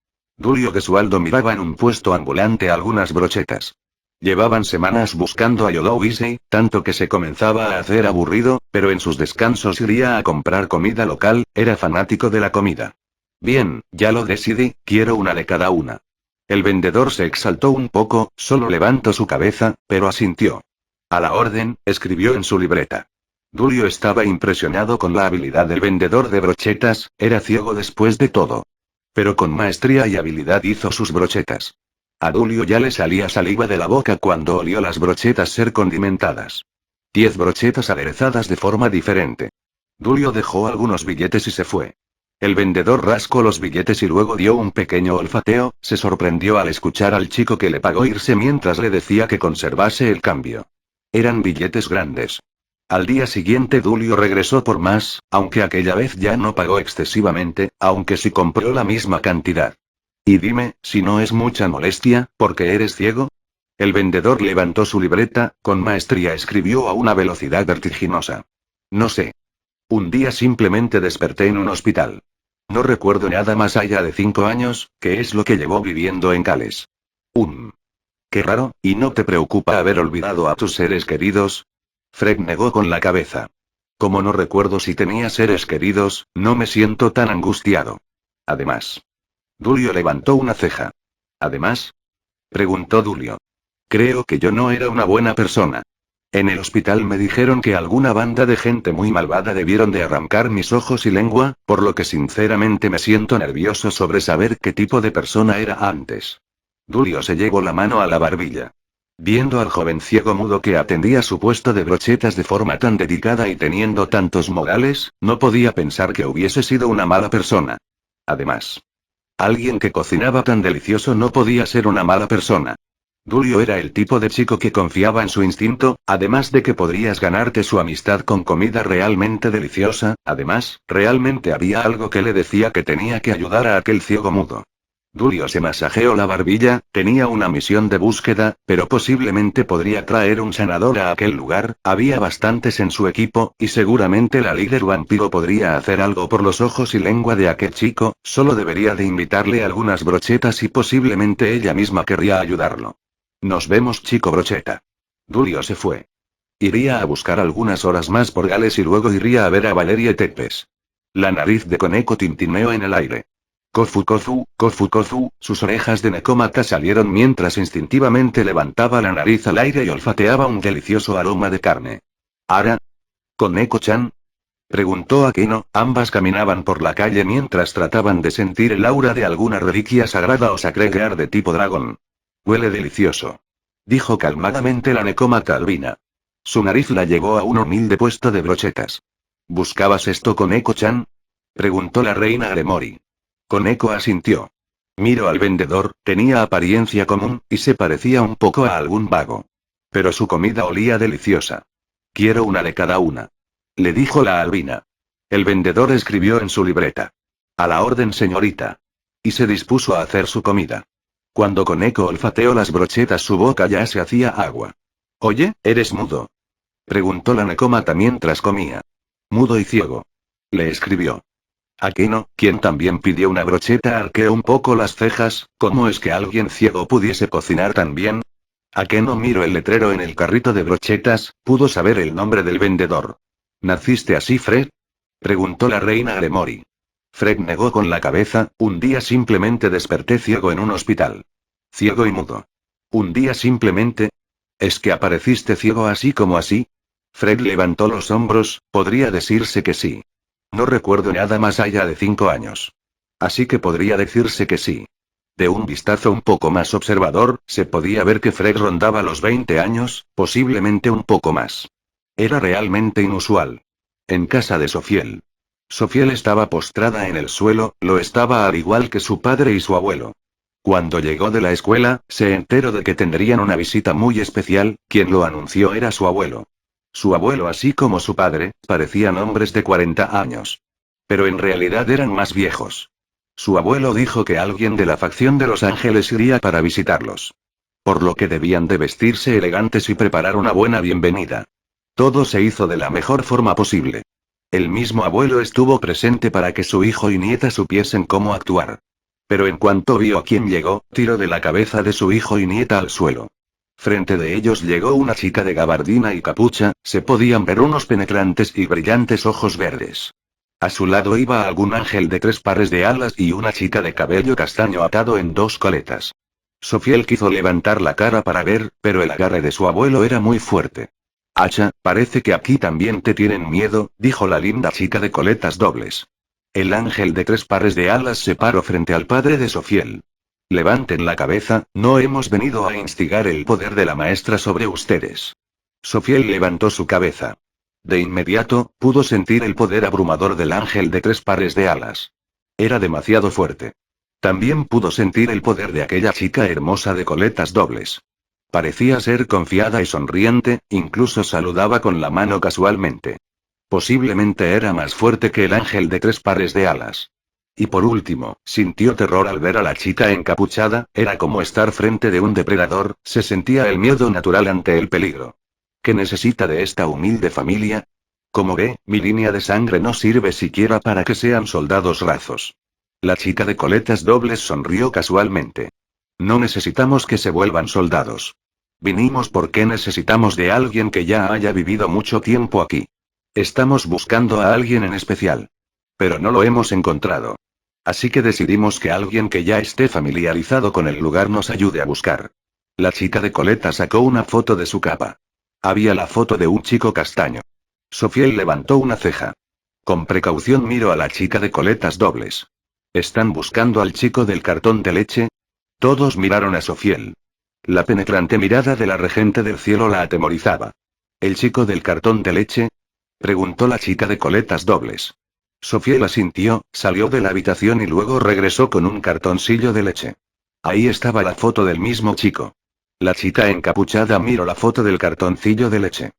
Julio Gesualdo miraba en un puesto ambulante algunas brochetas. Llevaban semanas buscando a Yodowisei, tanto que se comenzaba a hacer aburrido, pero en sus descansos iría a comprar comida local, era fanático de la comida. Bien, ya lo decidí, quiero una de cada una. El vendedor se exaltó un poco, solo levantó su cabeza, pero asintió. A la orden, escribió en su libreta. Dulio estaba impresionado con la habilidad del vendedor de brochetas, era ciego después de todo. Pero con maestría y habilidad hizo sus brochetas. A Dulio ya le salía saliva de la boca cuando olió las brochetas ser condimentadas. 10 brochetas aderezadas de forma diferente. Dulio dejó algunos billetes y se fue. El vendedor rascó los billetes y luego dio un pequeño olfateo, se sorprendió al escuchar al chico que le pagó irse mientras le decía que conservase el cambio. Eran billetes grandes. Al día siguiente Dulio regresó por más, aunque aquella vez ya no pagó excesivamente, aunque sí compró la misma cantidad. Y dime, si no es mucha molestia, ¿por qué eres ciego? El vendedor levantó su libreta, con maestría escribió a una velocidad vertiginosa. No sé. Un día simplemente desperté en un hospital. No recuerdo nada más allá de 5 años, que es lo que llevó viviendo en Gales. Qué raro, ¿y no te preocupa haber olvidado a tus seres queridos? Fred negó con la cabeza. Como no recuerdo si tenía seres queridos, no me siento tan angustiado. Además. Dulio levantó una ceja. ¿Además? Preguntó Dulio. Creo que yo no era una buena persona. En el hospital me dijeron que alguna banda de gente muy malvada debieron de arrancar mis ojos y lengua, por lo que sinceramente me siento nervioso sobre saber qué tipo de persona era antes. Dulio se llevó la mano a la barbilla. Viendo al joven ciego mudo que atendía su puesto de brochetas de forma tan dedicada y teniendo tantos modales, no podía pensar que hubiese sido una mala persona. Además. Alguien que cocinaba tan delicioso no podía ser una mala persona. Dulio era el tipo de chico que confiaba en su instinto, además de que podrías ganarte su amistad con comida realmente deliciosa, además, realmente había algo que le decía que tenía que ayudar a aquel ciego mudo. Dulio se masajeó la barbilla, tenía una misión de búsqueda, pero posiblemente podría traer un sanador a aquel lugar, había bastantes en su equipo, y seguramente la líder vampiro podría hacer algo por los ojos y lengua de aquel chico, solo debería de invitarle algunas brochetas y posiblemente ella misma querría ayudarlo. Nos vemos, chico brocheta. Dulio se fue. Iría a buscar algunas horas más por Gales y luego iría a ver a Valeria Tepes. La nariz de Koneko tintineó en el aire. Kofu Kofu, Kofu Kofu, sus orejas de Nekomata salieron mientras instintivamente levantaba la nariz al aire y olfateaba un delicioso aroma de carne. ¿Ara? ¿Koneko-chan? Preguntó Akeno, ambas caminaban por la calle mientras trataban de sentir el aura de alguna reliquia sagrada o sacregear de tipo dragón. Huele delicioso. Dijo calmadamente la Nekomata albina. Su nariz la llevó a un humilde puesto de brochetas. ¿Buscabas esto, Koneko-chan? Preguntó la reina Gremori. Koneko asintió. Miró al vendedor, tenía apariencia común, y se parecía un poco a algún vago. Pero su comida olía deliciosa. Quiero una de cada una. Le dijo la albina. El vendedor escribió en su libreta. A la orden, señorita. Y se dispuso a hacer su comida. Cuando Koneko olfateó las brochetas su boca ya se hacía agua. Oye, ¿eres mudo? Preguntó la Nekomata mientras comía. Mudo y ciego. Le escribió. Akeno, quien también pidió una brocheta, arqueó un poco las cejas. ¿Cómo es que alguien ciego pudiese cocinar tan bien? Akeno miró el letrero en el carrito de brochetas, pudo saber el nombre del vendedor. ¿Naciste así, Fred? Preguntó la reina Gremori. Fred negó con la cabeza, un día simplemente desperté ciego en un hospital. Ciego y mudo. Un día simplemente. ¿Es que apareciste ciego así como así? Fred levantó los hombros, podría decirse que sí. No recuerdo nada más allá de 5 años. Así que podría decirse que sí. De un vistazo un poco más observador, se podía ver que Fred rondaba los 20 años, posiblemente un poco más. Era realmente inusual. En casa de Sofiel. Sofiel estaba postrada en el suelo, lo estaba al igual que su padre y su abuelo. Cuando llegó de la escuela, se enteró de que tendrían una visita muy especial, quien lo anunció era su abuelo. Su abuelo así como su padre, parecían hombres de 40 años. Pero en realidad eran más viejos. Su abuelo dijo que alguien de la facción de los ángeles iría para visitarlos. Por lo que debían de vestirse elegantes y preparar una buena bienvenida. Todo se hizo de la mejor forma posible. El mismo abuelo estuvo presente para que su hijo y nieta supiesen cómo actuar. Pero en cuanto vio a quién llegó, tiró de la cabeza de su hijo y nieta al suelo. Frente de ellos llegó una chica de gabardina y capucha, se podían ver unos penetrantes y brillantes ojos verdes. A su lado iba algún ángel de 3 pares de alas y una chica de cabello castaño atado en 2 coletas. Sofiel quiso levantar la cara para ver, pero el agarre de su abuelo era muy fuerte. Acha, parece que aquí también te tienen miedo, dijo la linda chica de coletas dobles. El ángel de 3 pares de alas se paró frente al padre de Sofiel. Levanten la cabeza, no hemos venido a instigar el poder de la maestra sobre ustedes. Sofiel levantó su cabeza. De inmediato, pudo sentir el poder abrumador del ángel de 3 pares de alas. Era demasiado fuerte. También pudo sentir el poder de aquella chica hermosa de coletas dobles. Parecía ser confiada y sonriente, incluso saludaba con la mano casualmente. Posiblemente era más fuerte que el ángel de 3 pares de alas. Y por último, sintió terror al ver a la chica encapuchada, era como estar frente de un depredador, se sentía el miedo natural ante el peligro. ¿Qué necesita de esta humilde familia? Como ve, mi línea de sangre no sirve siquiera para que sean soldados razos. La chica de coletas dobles sonrió casualmente. No necesitamos que se vuelvan soldados. Vinimos porque necesitamos de alguien que ya haya vivido mucho tiempo aquí. Estamos buscando a alguien en especial. Pero no lo hemos encontrado. Así que decidimos que alguien que ya esté familiarizado con el lugar nos ayude a buscar. La chica de coletas sacó una foto de su capa. Había la foto de un chico castaño. Sofiel levantó una ceja. Con precaución miró a la chica de coletas dobles. ¿Están buscando al chico del cartón de leche? Todos miraron a Sofiel. La penetrante mirada de la regente del cielo la atemorizaba. ¿El chico del cartón de leche? Preguntó la chica de coletas dobles. Sofiel asintió, salió de la habitación y luego regresó con un cartoncillo de leche. Ahí estaba la foto del mismo chico. La chica encapuchada miró la foto del cartoncillo de leche.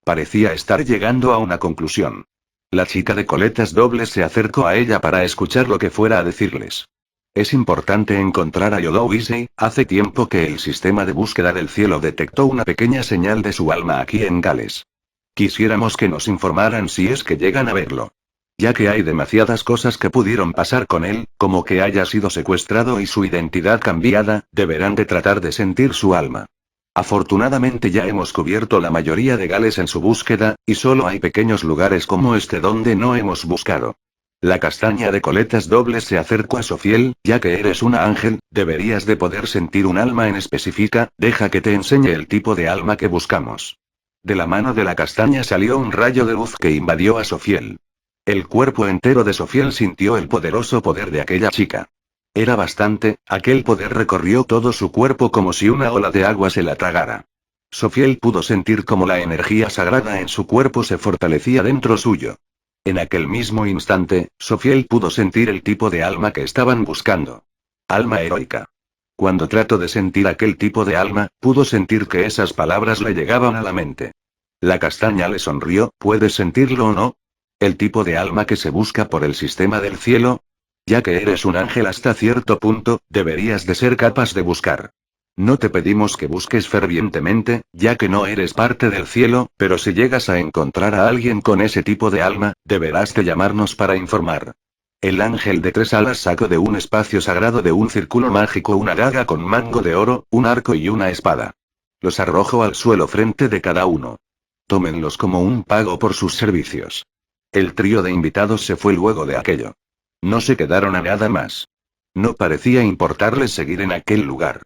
Parecía estar llegando a una conclusión. La chica de coletas dobles se acercó a ella para escuchar lo que fuera a decirles. Es importante encontrar a Yodo Weasley, hace tiempo que el sistema de búsqueda del cielo detectó una pequeña señal de su alma aquí en Gales. Quisiéramos que nos informaran si es que llegan a verlo. Ya que hay demasiadas cosas que pudieron pasar con él, como que haya sido secuestrado y su identidad cambiada, deberán de tratar de sentir su alma. Afortunadamente ya hemos cubierto la mayoría de Gales en su búsqueda, y solo hay pequeños lugares como este donde no hemos buscado. La castaña de coletas dobles se acercó a Sofiel, ya que eres una ángel, deberías de poder sentir un alma en específica, deja que te enseñe el tipo de alma que buscamos. De la mano de la castaña salió un rayo de luz que invadió a Sofiel. El cuerpo entero de Sofiel sintió el poderoso poder de aquella chica. Era bastante, aquel poder recorrió todo su cuerpo como si una ola de agua se la tragara. Sofiel pudo sentir como la energía sagrada en su cuerpo se fortalecía dentro suyo. En aquel mismo instante, Sofiel pudo sentir el tipo de alma que estaban buscando. Alma heroica. Cuando trató de sentir aquel tipo de alma, pudo sentir que esas palabras le llegaban a la mente. La castaña le sonrió, ¿puedes sentirlo o no? ¿El tipo de alma que se busca por el sistema del cielo? Ya que eres un ángel hasta cierto punto, deberías de ser capaz de buscar. No te pedimos que busques fervientemente, ya que no eres parte del cielo, pero si llegas a encontrar a alguien con ese tipo de alma, deberás de llamarnos para informar. El ángel de 3 alas sacó de un espacio sagrado de un círculo mágico una daga con mango de oro, un arco y una espada. Los arrojó al suelo frente de cada uno. Tómenlos como un pago por sus servicios. El trío de invitados se fue luego de aquello. No se quedaron a nada más. No parecía importarles seguir en aquel lugar.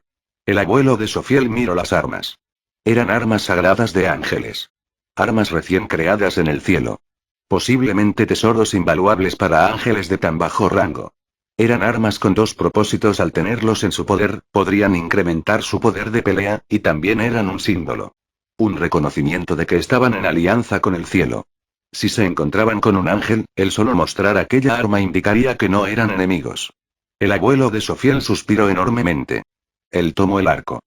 El abuelo de Sofiel miró las armas. Eran armas sagradas de ángeles. Armas recién creadas en el cielo. Posiblemente tesoros invaluables para ángeles de tan bajo rango. Eran armas con 2 propósitos al tenerlos en su poder, podrían incrementar su poder de pelea, y también eran un símbolo. Un reconocimiento de que estaban en alianza con el cielo. Si se encontraban con un ángel, el solo mostrar aquella arma indicaría que no eran enemigos. El abuelo de Sofiel suspiró enormemente. Él tomó el arco.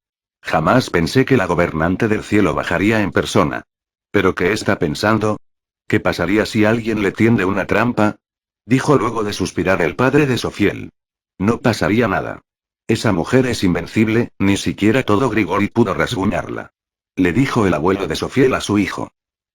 Jamás pensé que la gobernante del cielo bajaría en persona. ¿Pero qué está pensando? ¿Qué pasaría si alguien le tiende una trampa? Dijo luego de suspirar el padre de Sofiel. No pasaría nada. Esa mujer es invencible, ni siquiera todo Grigori pudo rasguñarla. Le dijo el abuelo de Sofiel a su hijo.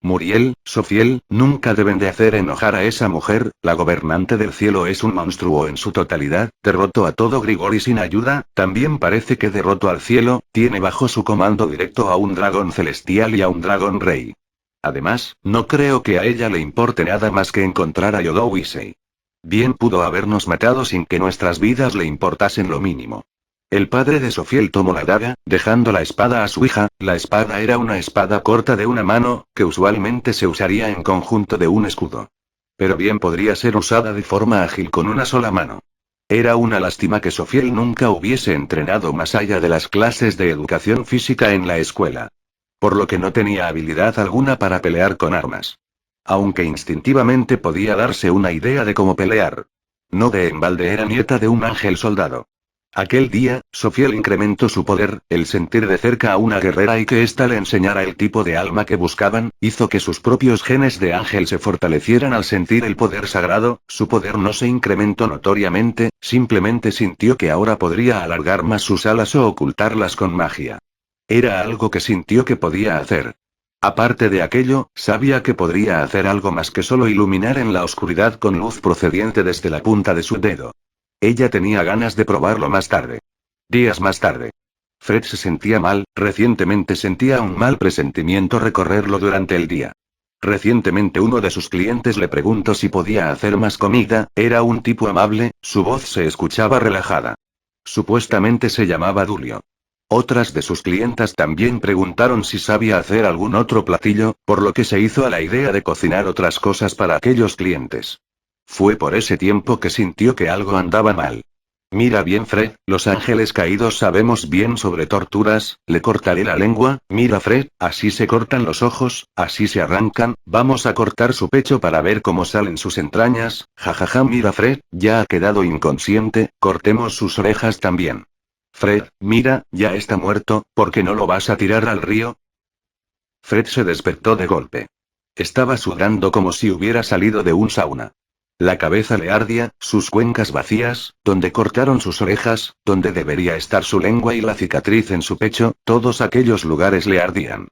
Muriel, Sofiel, nunca deben de hacer enojar a esa mujer, la gobernante del cielo es un monstruo en su totalidad, derrotó a todo Grigori sin ayuda, también parece que derrotó al cielo, tiene bajo su comando directo a un dragón celestial y a un dragón rey. Además, no creo que a ella le importe nada más que encontrar a Yodowisei. Bien pudo habernos matado sin que nuestras vidas le importasen lo mínimo. El padre de Sofiel tomó la daga, dejando la espada a su hija. La espada era una espada corta de una mano, que usualmente se usaría en conjunto de un escudo. Pero bien podría ser usada de forma ágil con una sola mano. Era una lástima que Sofiel nunca hubiese entrenado más allá de las clases de educación física en la escuela. Por lo que no tenía habilidad alguna para pelear con armas. Aunque instintivamente podía darse una idea de cómo pelear. No de en balde era nieta de un ángel soldado. Aquel día, Sofiel incrementó su poder, el sentir de cerca a una guerrera y que ésta le enseñara el tipo de alma que buscaban, hizo que sus propios genes de ángel se fortalecieran al sentir el poder sagrado. Su poder no se incrementó notoriamente, simplemente sintió que ahora podría alargar más sus alas o ocultarlas con magia. Era algo que sintió que podía hacer. Aparte de aquello, sabía que podría hacer algo más que solo iluminar en la oscuridad con luz procediente desde la punta de su dedo. Ella tenía ganas de probarlo más tarde. Días más tarde. Fred se sentía mal, recientemente sentía un mal presentimiento recorrerlo durante el día. Recientemente uno de sus clientes le preguntó si podía hacer más comida, era un tipo amable, su voz se escuchaba relajada. Supuestamente se llamaba Dulio. Otras de sus clientas también preguntaron si sabía hacer algún otro platillo, por lo que se hizo a la idea de cocinar otras cosas para aquellos clientes. Fue por ese tiempo que sintió que algo andaba mal. Mira bien, Fred, los ángeles caídos sabemos bien sobre torturas, le cortaré la lengua. Mira, Fred, así se cortan los ojos, así se arrancan, vamos a cortar su pecho para ver cómo salen sus entrañas. Jajaja, mira, Fred, ya ha quedado inconsciente, cortemos sus orejas también. Fred, mira, ya está muerto, ¿por qué no lo vas a tirar al río? Fred se despertó de golpe. Estaba sudando como si hubiera salido de un sauna. La cabeza le ardía, sus cuencas vacías, donde cortaron sus orejas, donde debería estar su lengua y la cicatriz en su pecho, todos aquellos lugares le ardían.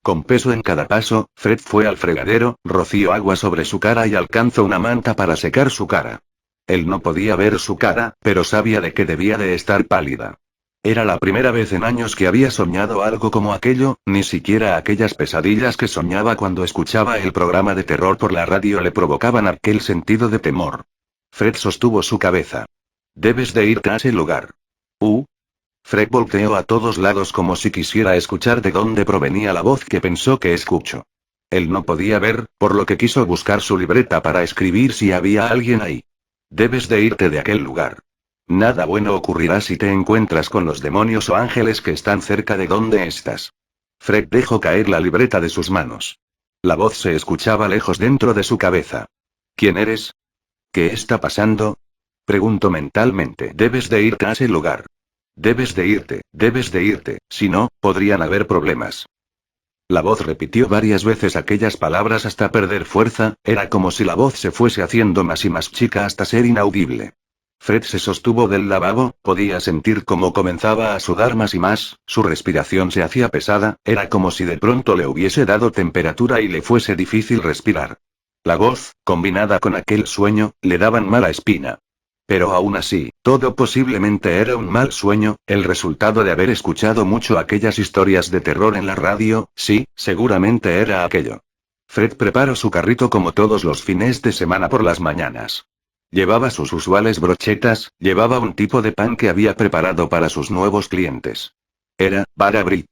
Con peso en cada paso, Fred fue al fregadero, roció agua sobre su cara y alcanzó una manta para secar su cara. Él no podía ver su cara, pero sabía de que debía de estar pálida. Era la primera vez en años que había soñado algo como aquello, ni siquiera aquellas pesadillas que soñaba cuando escuchaba el programa de terror por la radio le provocaban aquel sentido de temor. Fred sostuvo su cabeza. Debes de irte a ese lugar. Fred volteó a todos lados como si quisiera escuchar de dónde provenía la voz que pensó que escuchó. Él no podía ver, por lo que quiso buscar su libreta para escribir si había alguien ahí. Debes de irte de aquel lugar. Nada bueno ocurrirá si te encuentras con los demonios o ángeles que están cerca de donde estás. Fred dejó caer la libreta de sus manos. La voz se escuchaba lejos dentro de su cabeza. ¿Quién eres? ¿Qué está pasando? Preguntó mentalmente. Debes de irte a ese lugar. Debes de irte, si no, podrían haber problemas. La voz repitió varias veces aquellas palabras hasta perder fuerza, era como si la voz se fuese haciendo más y más chica hasta ser inaudible. Fred se sostuvo del lavabo, podía sentir cómo comenzaba a sudar más y más, su respiración se hacía pesada, era como si de pronto le hubiese dado temperatura y le fuese difícil respirar. La voz, combinada con aquel sueño, le daban mala espina. Pero aún así, todo posiblemente era un mal sueño, el resultado de haber escuchado mucho aquellas historias de terror en la radio, sí, seguramente era aquello. Fred preparó su carrito como todos los fines de semana por las mañanas. Llevaba sus usuales brochetas, llevaba un tipo de pan que había preparado para sus nuevos clientes. Era, Bara Brit.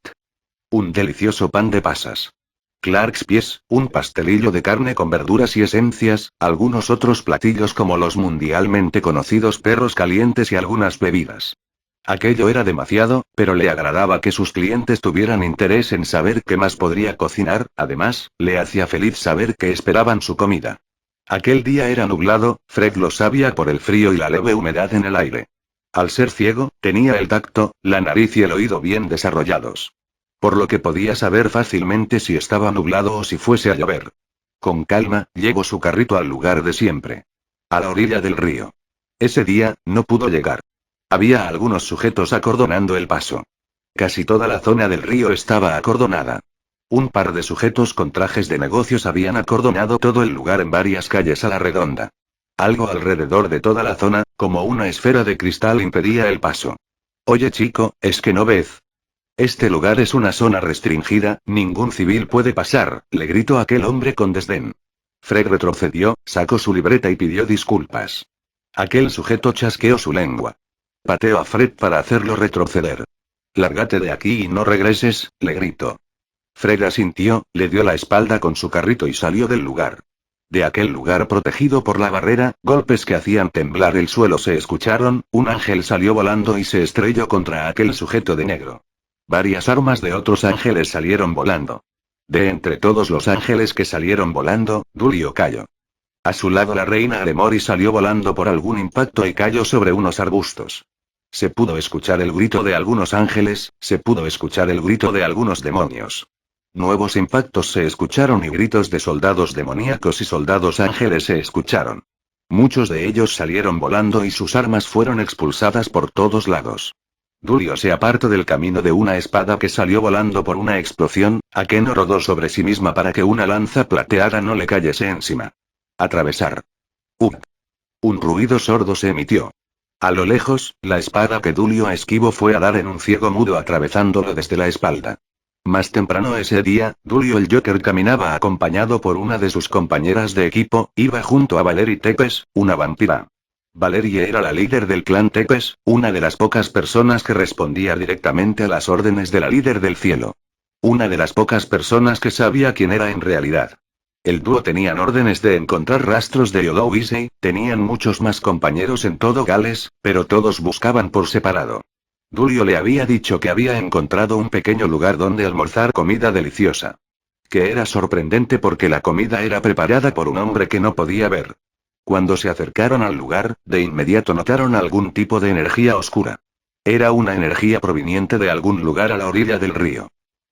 Un delicioso pan de pasas. Clark's Pies, un pastelillo de carne con verduras y esencias, algunos otros platillos como los mundialmente conocidos perros calientes y algunas bebidas. Aquello era demasiado, pero le agradaba que sus clientes tuvieran interés en saber qué más podría cocinar, además, le hacía feliz saber que esperaban su comida. Aquel día era nublado, Fred lo sabía por el frío y la leve humedad en el aire. Al ser ciego, tenía el tacto, la nariz y el oído bien desarrollados. Por lo que podía saber fácilmente si estaba nublado o si fuese a llover. Con calma, llevó su carrito al lugar de siempre. A la orilla del río. Ese día, no pudo llegar. Había algunos sujetos acordonando el paso. Casi toda la zona del río estaba acordonada. Un par de sujetos con trajes de negocios habían acordonado todo el lugar en varias calles a la redonda. Algo alrededor de toda la zona, como una esfera de cristal, impedía el paso. Oye chico, ¿es que no ves? Este lugar es una zona restringida, ningún civil puede pasar, le gritó aquel hombre con desdén. Fred retrocedió, sacó su libreta y pidió disculpas. Aquel sujeto chasqueó su lengua. Pateó a Fred para hacerlo retroceder. Lárgate de aquí y no regreses, le gritó. Fred asintió, le dio la espalda con su carrito y salió del lugar. De aquel lugar protegido por la barrera, golpes que hacían temblar el suelo se escucharon, un ángel salió volando y se estrelló contra aquel sujeto de negro. Varias armas de otros ángeles salieron volando. De entre todos los ángeles que salieron volando, Dulio cayó. A su lado la reina Aremori salió volando por algún impacto y cayó sobre unos arbustos. Se pudo escuchar el grito de algunos ángeles, se pudo escuchar el grito de algunos demonios. Nuevos impactos se escucharon y gritos de soldados demoníacos y soldados ángeles se escucharon. Muchos de ellos salieron volando y sus armas fueron expulsadas por todos lados. Dulio se apartó del camino de una espada que salió volando por una explosión, Akeno rodó sobre sí misma para que una lanza plateada no le cayese encima. Atravesar. Un ruido sordo se emitió. A lo lejos, la espada que Dulio esquivó fue a dar en un ciego mudo atravesándolo desde la espalda. Más temprano ese día, Dulio el Joker caminaba acompañado por una de sus compañeras de equipo, iba junto a Valerie Tepes, una vampira. Valerie era la líder del clan Tepes, una de las pocas personas que respondía directamente a las órdenes de la líder del cielo. Una de las pocas personas que sabía quién era en realidad. El dúo tenían órdenes de encontrar rastros de Yodou Isei, tenían muchos más compañeros en todo Gales, pero todos buscaban por separado. Dulio le había dicho que había encontrado un pequeño lugar donde almorzar comida deliciosa. Que era sorprendente porque la comida era preparada por un hombre que no podía ver. Cuando se acercaron al lugar, de inmediato notaron algún tipo de energía oscura. Era una energía proveniente de algún lugar a la orilla del río.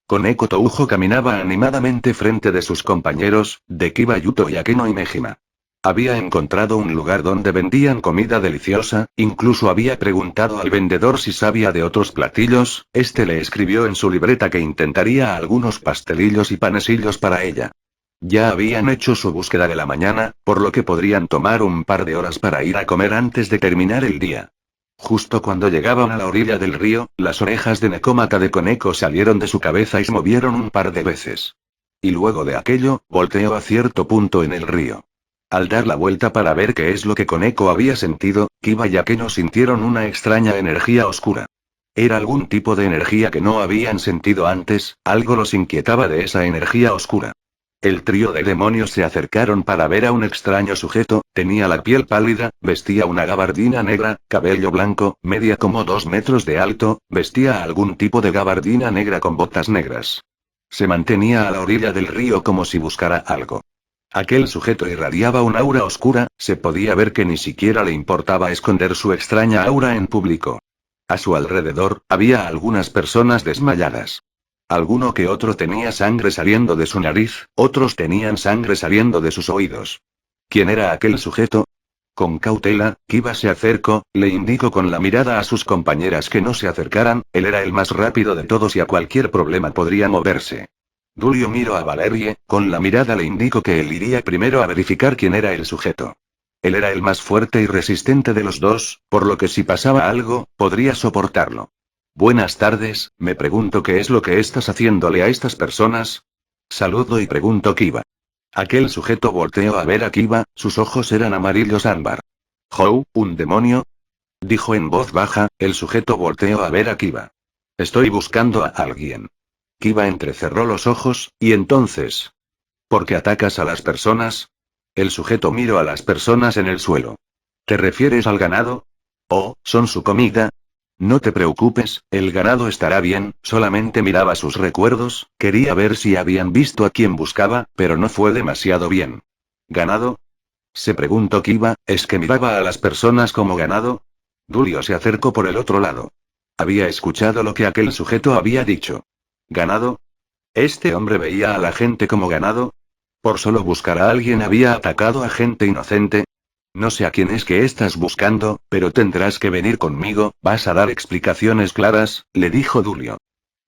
Koneko Toujo caminaba animadamente frente de sus compañeros, de Kiba Yuto y Akeno y Mejima. Había encontrado un lugar donde vendían comida deliciosa, incluso había preguntado al vendedor si sabía de otros platillos, este le escribió en su libreta que intentaría algunos pastelillos y panecillos para ella. Ya habían hecho su búsqueda de la mañana, por lo que podrían tomar un par de horas para ir a comer antes de terminar el día. Justo cuando llegaban a la orilla del río, las orejas de Nekomata de Koneko salieron de su cabeza y se movieron un par de veces. Y luego de aquello, volteó a cierto punto en el río. Al dar la vuelta para ver qué es lo que Koneko había sentido, Kiba y Akeno sintieron una extraña energía oscura. Era algún tipo de energía que no habían sentido antes, algo los inquietaba de esa energía oscura. El trío de demonios se acercaron para ver a un extraño sujeto, tenía la piel pálida, vestía una gabardina negra, cabello blanco, media como 2 metros de alto, vestía algún tipo de gabardina negra con botas negras. Se mantenía a la orilla del río como si buscara algo. Aquel sujeto irradiaba un aura oscura, se podía ver que ni siquiera le importaba esconder su extraña aura en público. A su alrededor, había algunas personas desmayadas. Alguno que otro tenía sangre saliendo de su nariz, otros tenían sangre saliendo de sus oídos. ¿Quién era aquel sujeto? Con cautela, Kiba se acercó, le indicó con la mirada a sus compañeras que no se acercaran, él era el más rápido de todos y a cualquier problema podría moverse. Dulio miró a Valerie, con la mirada le indicó que él iría primero a verificar quién era el sujeto. Él era el más fuerte y resistente de los dos, por lo que si pasaba algo, podría soportarlo. Buenas tardes, me pregunto qué es lo que estás haciéndole a estas personas. Saludo y pregunto Kiba. Aquel sujeto volteó a ver a Kiba, sus ojos eran amarillos ámbar. ¿Hou, un demonio? Dijo en voz baja, el sujeto volteó a ver a Kiba. Estoy buscando a alguien. Kiba entrecerró los ojos, y entonces. ¿Por qué atacas a las personas? El sujeto miró a las personas en el suelo. ¿Te refieres al ganado? ¿Oh, son su comida? No te preocupes, el ganado estará bien, solamente miraba sus recuerdos, quería ver si habían visto a quien buscaba, pero no fue demasiado bien. ¿Ganado? Se preguntó Kiba, ¿es que miraba a las personas como ganado? Dulio se acercó por el otro lado. Había escuchado lo que aquel sujeto había dicho. ¿Ganado? ¿Este hombre veía a la gente como ganado? ¿Por solo buscar a alguien había atacado a gente inocente? No sé a quién es que estás buscando, pero tendrás que venir conmigo, vas a dar explicaciones claras, le dijo Dulio.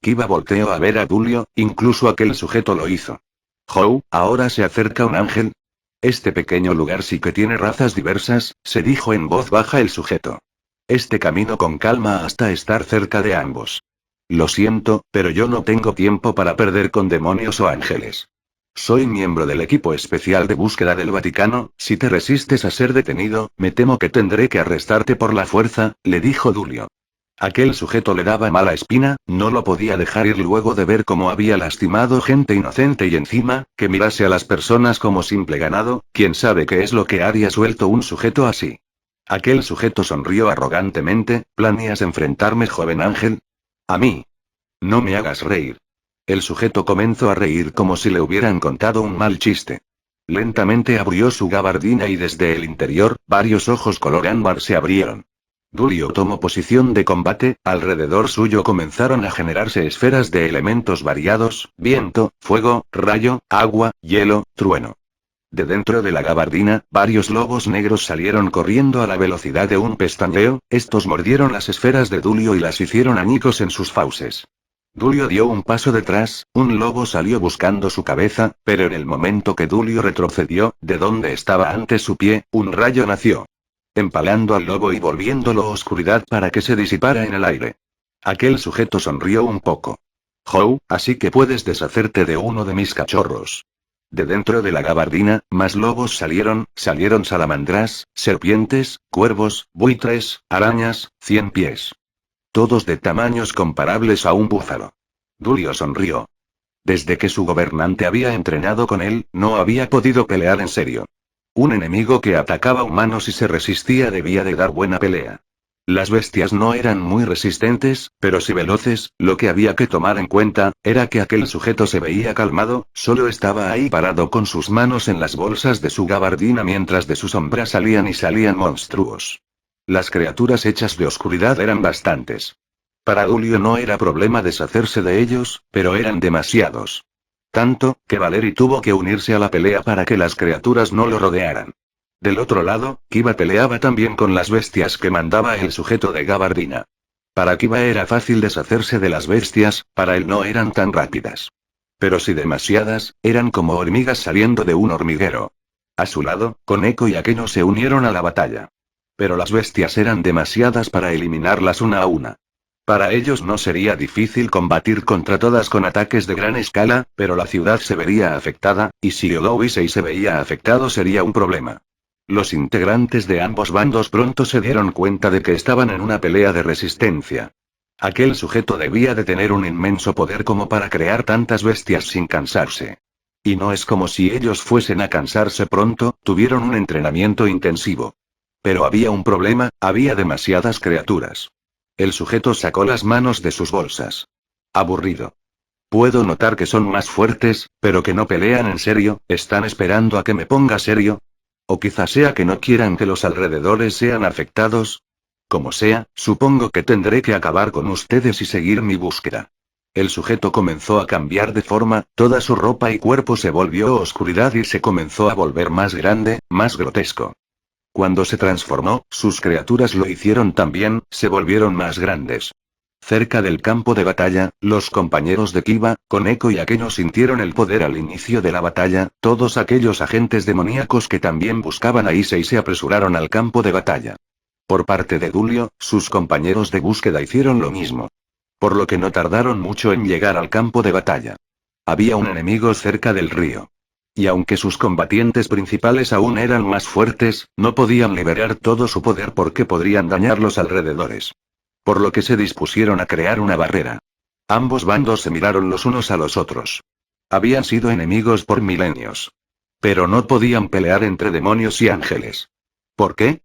Kiba volteó a ver a Dulio, incluso aquel sujeto lo hizo. Hou, ¿ahora se acerca un ángel? Este pequeño lugar sí que tiene razas diversas, se dijo en voz baja el sujeto. Este camino con calma hasta estar cerca de ambos. Lo siento, pero yo no tengo tiempo para perder con demonios o ángeles. Soy miembro del equipo especial de búsqueda del Vaticano, si te resistes a ser detenido, me temo que tendré que arrestarte por la fuerza, le dijo Dulio. Aquel sujeto le daba mala espina, no lo podía dejar ir luego de ver cómo había lastimado gente inocente y encima, que mirase a las personas como simple ganado, quién sabe qué es lo que haría suelto un sujeto así. Aquel sujeto sonrió arrogantemente, ¿planeas enfrentarme, joven ángel? A mí. No me hagas reír. El sujeto comenzó a reír como si le hubieran contado un mal chiste. Lentamente abrió su gabardina y desde el interior, varios ojos color ámbar se abrieron. Dulio tomó posición de combate, alrededor suyo comenzaron a generarse esferas de elementos variados, viento, fuego, rayo, agua, hielo, trueno. De dentro de la gabardina, varios lobos negros salieron corriendo a la velocidad de un pestañeo, estos mordieron las esferas de Dulio y las hicieron añicos en sus fauces. Dulio dio un paso detrás, un lobo salió buscando su cabeza, pero en el momento que Dulio retrocedió, de donde estaba antes su pie, un rayo nació, empalando al lobo y volviéndolo oscuridad para que se disipara en el aire. Aquel sujeto sonrió un poco. Hou, así que puedes deshacerte de uno de mis cachorros. De dentro de la gabardina, más lobos salieron salamandras, serpientes, cuervos, buitres, arañas, 100 pies. Todos de tamaños comparables a un búfalo. Dulio sonrió. Desde que su gobernante había entrenado con él, no había podido pelear en serio. Un enemigo que atacaba humanos y se resistía debía de dar buena pelea. Las bestias no eran muy resistentes, pero sí veloces, lo que había que tomar en cuenta, era que aquel sujeto se veía calmado, solo estaba ahí parado con sus manos en las bolsas de su gabardina mientras de su sombra salían monstruos. Las criaturas hechas de oscuridad eran bastantes. Para Dulio no era problema deshacerse de ellos, pero eran demasiados. Tanto, que Valeri tuvo que unirse a la pelea para que las criaturas no lo rodearan. Del otro lado, Kiba peleaba también con las bestias que mandaba el sujeto de gabardina. Para Kiba era fácil deshacerse de las bestias, para él no eran tan rápidas. Pero si demasiadas, eran como hormigas saliendo de un hormiguero. A su lado, Koneko y Akeno se unieron a la batalla. Pero las bestias eran demasiadas para eliminarlas una a una. Para ellos no sería difícil combatir contra todas con ataques de gran escala, pero la ciudad se vería afectada, y si Odowisei se veía afectado sería un problema. Los integrantes de ambos bandos pronto se dieron cuenta de que estaban en una pelea de resistencia. Aquel sujeto debía de tener un inmenso poder como para crear tantas bestias sin cansarse. Y no es como si ellos fuesen a cansarse pronto, tuvieron un entrenamiento intensivo. Pero había un problema, había demasiadas criaturas. El sujeto sacó las manos de sus bolsas. Aburrido. Puedo notar que son más fuertes, pero que no pelean en serio, ¿están esperando a que me ponga serio? O quizás sea que no quieran que los alrededores sean afectados. Como sea, supongo que tendré que acabar con ustedes y seguir mi búsqueda. El sujeto comenzó a cambiar de forma, toda su ropa y cuerpo se volvió oscuridad y se comenzó a volver más grande, más grotesco. Cuando se transformó, sus criaturas lo hicieron también, se volvieron más grandes. Cerca del campo de batalla, los compañeros de Kiba, Koneko y Akeno sintieron el poder al inicio de la batalla, todos aquellos agentes demoníacos que también buscaban a Issei se apresuraron al campo de batalla. Por parte de Dulio, sus compañeros de búsqueda hicieron lo mismo. Por lo que no tardaron mucho en llegar al campo de batalla. Había un enemigo cerca del río. Y aunque sus combatientes principales aún eran más fuertes, no podían liberar todo su poder porque podrían dañar los alrededores. Por lo que se dispusieron a crear una barrera. Ambos bandos se miraron los unos a los otros. Habían sido enemigos por milenios. Pero no podían pelear entre demonios y ángeles. ¿Por qué?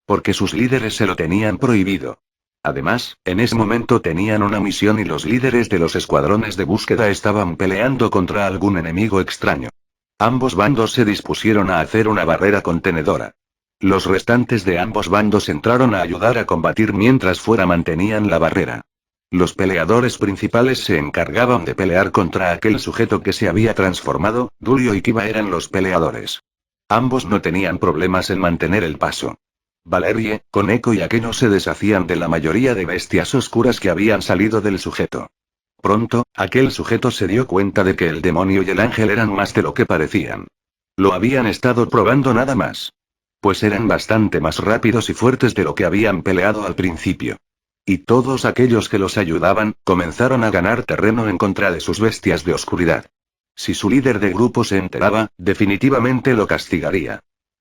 Porque sus líderes se lo tenían prohibido. Además, en ese momento tenían una misión y los líderes de los escuadrones de búsqueda estaban peleando contra algún enemigo extraño. Ambos bandos se dispusieron a hacer una barrera contenedora. Los restantes de ambos bandos entraron a ayudar a combatir mientras fuera mantenían la barrera. Los peleadores principales se encargaban de pelear contra aquel sujeto que se había transformado, Dulio y Kiba eran los peleadores. Ambos no tenían problemas en mantener el paso. Valerie, Koneko y Akeno se deshacían de la mayoría de bestias oscuras que habían salido del sujeto. Pronto, aquel sujeto se dio cuenta de que el demonio y el ángel eran más de lo que parecían. Lo habían estado probando nada más. Pues eran bastante más rápidos y fuertes de lo que habían peleado al principio. Y todos aquellos que los ayudaban, comenzaron a ganar terreno en contra de sus bestias de oscuridad. Si su líder de grupo se enteraba, definitivamente lo castigaría.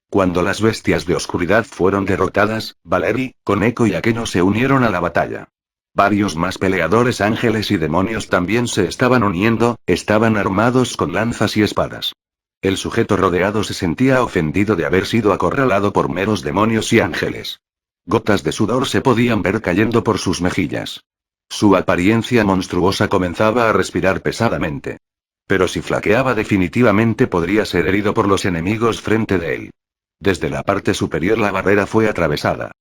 Cuando las bestias de oscuridad fueron derrotadas, Valerie, Koneko y Akeno se unieron a la batalla. Varios más peleadores ángeles y demonios también se estaban uniendo, estaban armados con lanzas y espadas. El sujeto rodeado se sentía ofendido de haber sido acorralado por meros demonios y ángeles. Gotas de sudor se podían ver cayendo por sus mejillas. Su apariencia monstruosa comenzaba a respirar pesadamente. Pero si flaqueaba definitivamente podría ser herido por los enemigos frente de él. Desde la parte superior la barrera fue atravesada.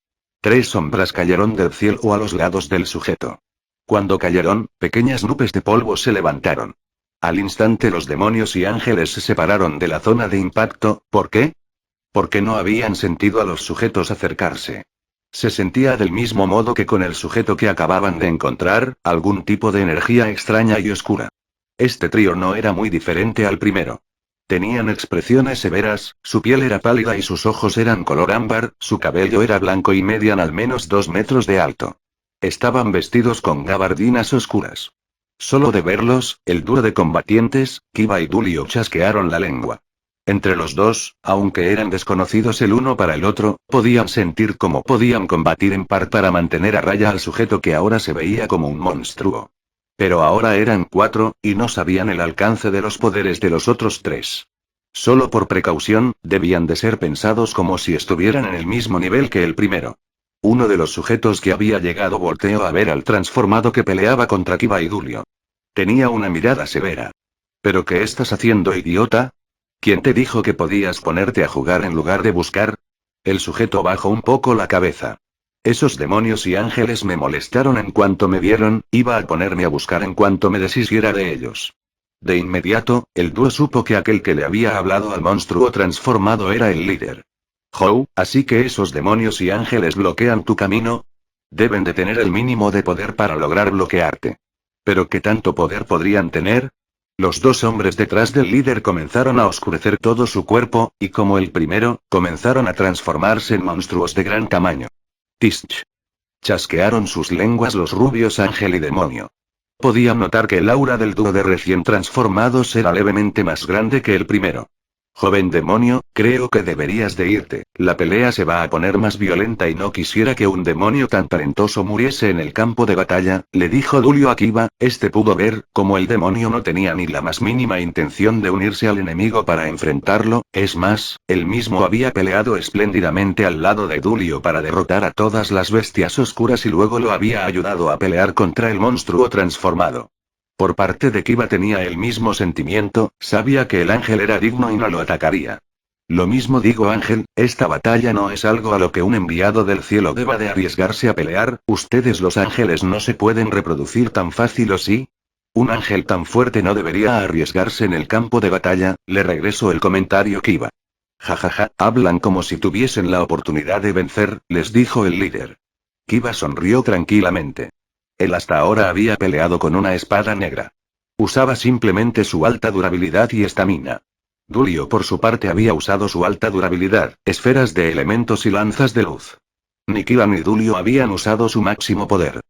3 sombras cayeron del cielo a los lados del sujeto. Cuando cayeron, pequeñas nubes de polvo se levantaron. Al instante los demonios y ángeles se separaron de la zona de impacto. ¿Por qué? Porque no habían sentido a los sujetos acercarse. Se sentía del mismo modo que con el sujeto que acababan de encontrar, algún tipo de energía extraña y oscura. Este trío no era muy diferente al primero. Tenían expresiones severas, su piel era pálida y sus ojos eran color ámbar, su cabello era blanco y medían al menos 2 metros de alto. Estaban vestidos con gabardinas oscuras. Solo de verlos, el dúo de combatientes, Kiba y Dulio chasquearon la lengua. Entre los dos, aunque eran desconocidos el uno para el otro, podían sentir cómo podían combatir en par para mantener a raya al sujeto que ahora se veía como un monstruo. Pero ahora eran 4, y no sabían el alcance de los poderes de los otros 3. Solo por precaución, debían de ser pensados como si estuvieran en el mismo nivel que el primero. Uno de los sujetos que había llegado volteó a ver al transformado que peleaba contra Kiba y Dulio. Tenía una mirada severa. ¿Pero qué estás haciendo, idiota? ¿Quién te dijo que podías ponerte a jugar en lugar de buscar? El sujeto bajó un poco la cabeza. Esos demonios y ángeles me molestaron en cuanto me vieron, iba a ponerme a buscar en cuanto me deshiciera de ellos. De inmediato, el dúo supo que aquel que le había hablado al monstruo transformado era el líder. Hou, ¿así que esos demonios y ángeles bloquean tu camino? Deben de tener el mínimo de poder para lograr bloquearte. ¿Pero qué tanto poder podrían tener? Los 2 hombres detrás del líder comenzaron a oscurecer todo su cuerpo, y como el primero, comenzaron a transformarse en monstruos de gran tamaño. Tich. Chasquearon sus lenguas los rubios ángel y demonio. Podían notar que el aura del dúo de recién transformados era levemente más grande que el primero. Joven demonio, creo que deberías de irte, la pelea se va a poner más violenta y no quisiera que un demonio tan talentoso muriese en el campo de batalla, le dijo Dulio a Kiba. Este pudo ver, como el demonio no tenía ni la más mínima intención de unirse al enemigo para enfrentarlo, es más, él mismo había peleado espléndidamente al lado de Dulio para derrotar a todas las bestias oscuras y luego lo había ayudado a pelear contra el monstruo transformado. Por parte de Kiba tenía el mismo sentimiento, sabía que el ángel era digno y no lo atacaría. Lo mismo digo, Ángel, esta batalla no es algo a lo que un enviado del cielo deba de arriesgarse a pelear. Ustedes los ángeles no se pueden reproducir tan fácil, ¿o sí? Un ángel tan fuerte no debería arriesgarse en el campo de batalla, le regresó el comentario Kiba. Jajaja, hablan como si tuviesen la oportunidad de vencer, les dijo el líder. Kiba sonrió tranquilamente. Él hasta ahora había peleado con una espada negra. Usaba simplemente su alta durabilidad y estamina. Dulio por su parte había usado su alta durabilidad, esferas de elementos y lanzas de luz. Ni Kiba ni Dulio habían usado su máximo poder.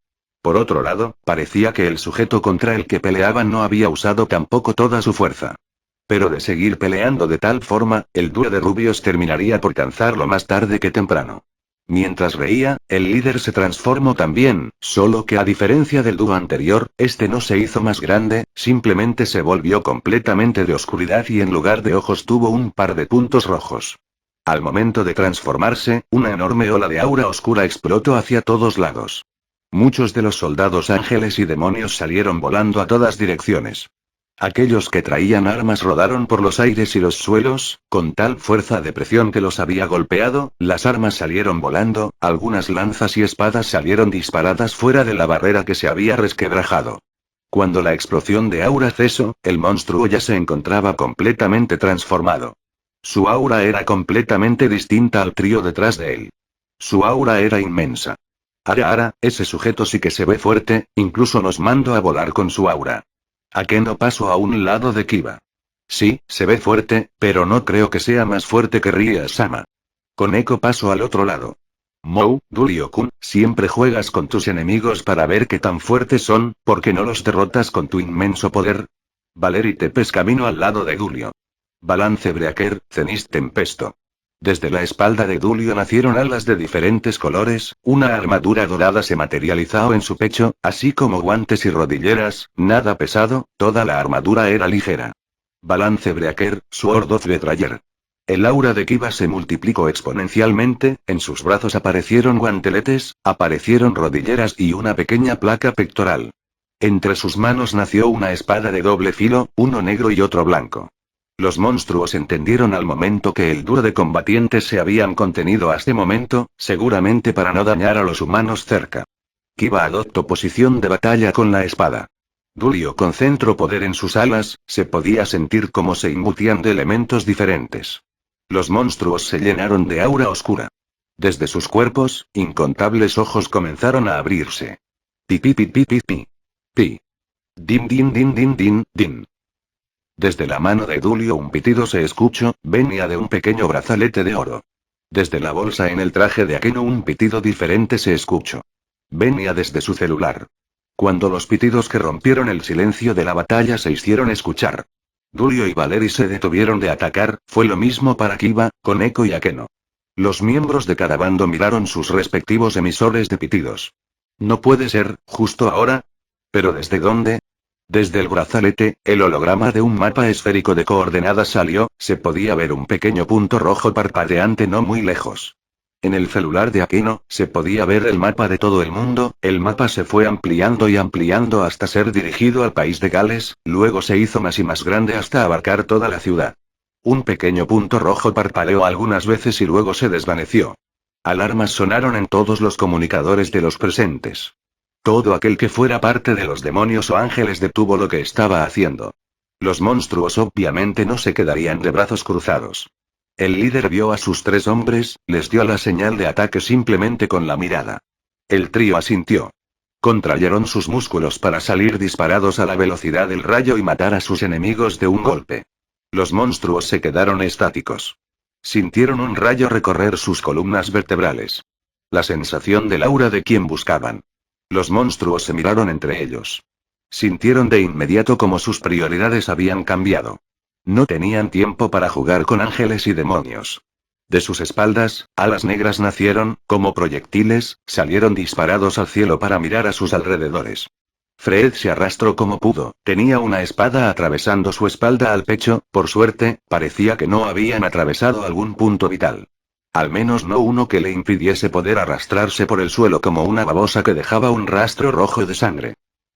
Por otro lado, parecía que el sujeto contra el que peleaban no había usado tampoco toda su fuerza. Pero de seguir peleando de tal forma, el dúo de rubios terminaría por cansarlo más tarde que temprano. Mientras reía, el líder se transformó también, solo que a diferencia del dúo anterior, este no se hizo más grande, simplemente se volvió completamente de oscuridad y en lugar de ojos tuvo un par de puntos rojos. Al momento de transformarse, una enorme ola de aura oscura explotó hacia todos lados. Muchos de los soldados ángeles y demonios salieron volando a todas direcciones. Aquellos que traían armas rodaron por los aires y los suelos, con tal fuerza de presión que los había golpeado, las armas salieron volando, algunas lanzas y espadas salieron disparadas fuera de la barrera que se había resquebrajado. Cuando la explosión de aura cesó, el monstruo ya se encontraba completamente transformado. Su aura era completamente distinta al trío detrás de él. Su aura era inmensa. Ara, ese sujeto sí que se ve fuerte, incluso nos mando a volar con su aura. ¿A qué no paso a un lado de Kiba? Sí, se ve fuerte, pero no creo que sea más fuerte que Ria-sama. Con Echo paso al otro lado. Mou, Dulio-kun, siempre juegas con tus enemigos para ver qué tan fuertes son, ¿por qué no los derrotas con tu inmenso poder? Valeri Tepes camino al lado de Dulio. Balance Breaker, Cenist Tempesto. Desde la espalda de Dulio nacieron alas de diferentes colores, una armadura dorada se materializó en su pecho, así como guantes y rodilleras, nada pesado, toda la armadura era ligera. Balance Breaker, Sword of Betrayer. El aura de Kiba se multiplicó exponencialmente, en sus brazos aparecieron guanteletes, aparecieron rodilleras y una pequeña placa pectoral. Entre sus manos nació una espada de doble filo, uno negro y otro blanco. Los monstruos entendieron al momento que el dúo de combatientes se habían contenido a este momento, seguramente para no dañar a los humanos cerca. Kiba adoptó posición de batalla con la espada. Dulio concentró poder en sus alas, se podía sentir cómo se imbutían de elementos diferentes. Los monstruos se llenaron de aura oscura. Desde sus cuerpos, incontables ojos comenzaron a abrirse. Pi pi pi pi pi pi. Pi. Din din din din din, din. Desde la mano de Dulio un pitido se escuchó, venía de un pequeño brazalete de oro. Desde la bolsa en el traje de Akeno un pitido diferente se escuchó. Venía desde su celular. Cuando los pitidos que rompieron el silencio de la batalla se hicieron escuchar. Dulio y Valeri se detuvieron de atacar, fue lo mismo para Kiba, Koneko y Akeno. Los miembros de cada bando miraron sus respectivos emisores de pitidos. No puede ser, justo ahora. ¿Pero desde dónde? Desde el brazalete, el holograma de un mapa esférico de coordenadas salió, se podía ver un pequeño punto rojo parpadeante no muy lejos. En el celular de Akeno, se podía ver el mapa de todo el mundo, el mapa se fue ampliando y ampliando hasta ser dirigido al país de Gales, luego se hizo más y más grande hasta abarcar toda la ciudad. Un pequeño punto rojo parpadeó algunas veces y luego se desvaneció. Alarmas sonaron en todos los comunicadores de los presentes. Todo aquel que fuera parte de los demonios o ángeles detuvo lo que estaba haciendo. Los monstruos obviamente no se quedarían de brazos cruzados. El líder vio a sus 3 hombres, les dio la señal de ataque simplemente con la mirada. El trío asintió. Contrayeron sus músculos para salir disparados a la velocidad del rayo y matar a sus enemigos de un golpe. Los monstruos se quedaron estáticos. Sintieron un rayo recorrer sus columnas vertebrales. La sensación del aura de quien buscaban. Los monstruos se miraron entre ellos. Sintieron de inmediato como sus prioridades habían cambiado. No tenían tiempo para jugar con ángeles y demonios. De sus espaldas, alas negras nacieron, como proyectiles, salieron disparados al cielo para mirar a sus alrededores. Fred se arrastró como pudo, tenía una espada atravesando su espalda al pecho, por suerte, parecía que no habían atravesado algún punto vital. Al menos no uno que le impidiese poder arrastrarse por el suelo como una babosa que dejaba un rastro rojo de sangre.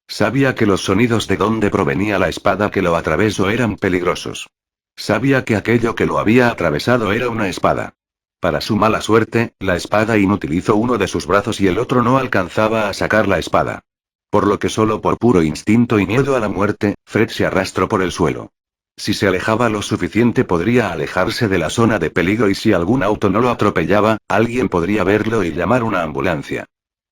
Sabía que los sonidos de donde provenía la espada que lo atravesó eran peligrosos. Sabía que aquello que lo había atravesado era una espada. Para su mala suerte, la espada inutilizó uno de sus brazos y el otro no alcanzaba a sacar la espada. Por lo que solo por puro instinto y miedo a la muerte, Fred se arrastró por el suelo. Si se alejaba lo suficiente podría alejarse de la zona de peligro y si algún auto no lo atropellaba, alguien podría verlo y llamar una ambulancia.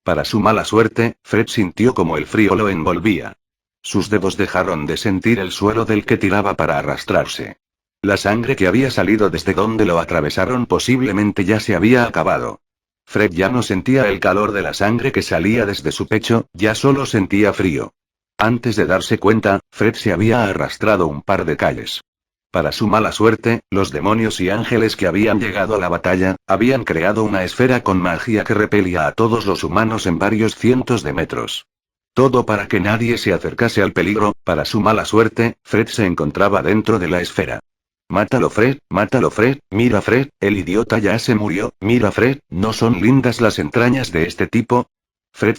Para su mala suerte, Fred sintió como el frío lo envolvía. Sus dedos dejaron de sentir el suelo del que tiraba para arrastrarse. La sangre que había salido desde donde lo atravesaron posiblemente ya se había acabado. Fred ya no sentía el calor de la sangre que salía desde su pecho, ya solo sentía frío. Antes de darse cuenta, Fred se había arrastrado un par de calles. Para su mala suerte, los demonios y ángeles que habían llegado a la batalla, habían creado una esfera con magia que repelía a todos los humanos en varios cientos de metros. Todo para que nadie se acercase al peligro, para su mala suerte, Fred se encontraba dentro de la esfera. Mátalo Fred, mira Fred, el idiota ya se murió, mira Fred, ¿no son lindas las entrañas de este tipo? Fred.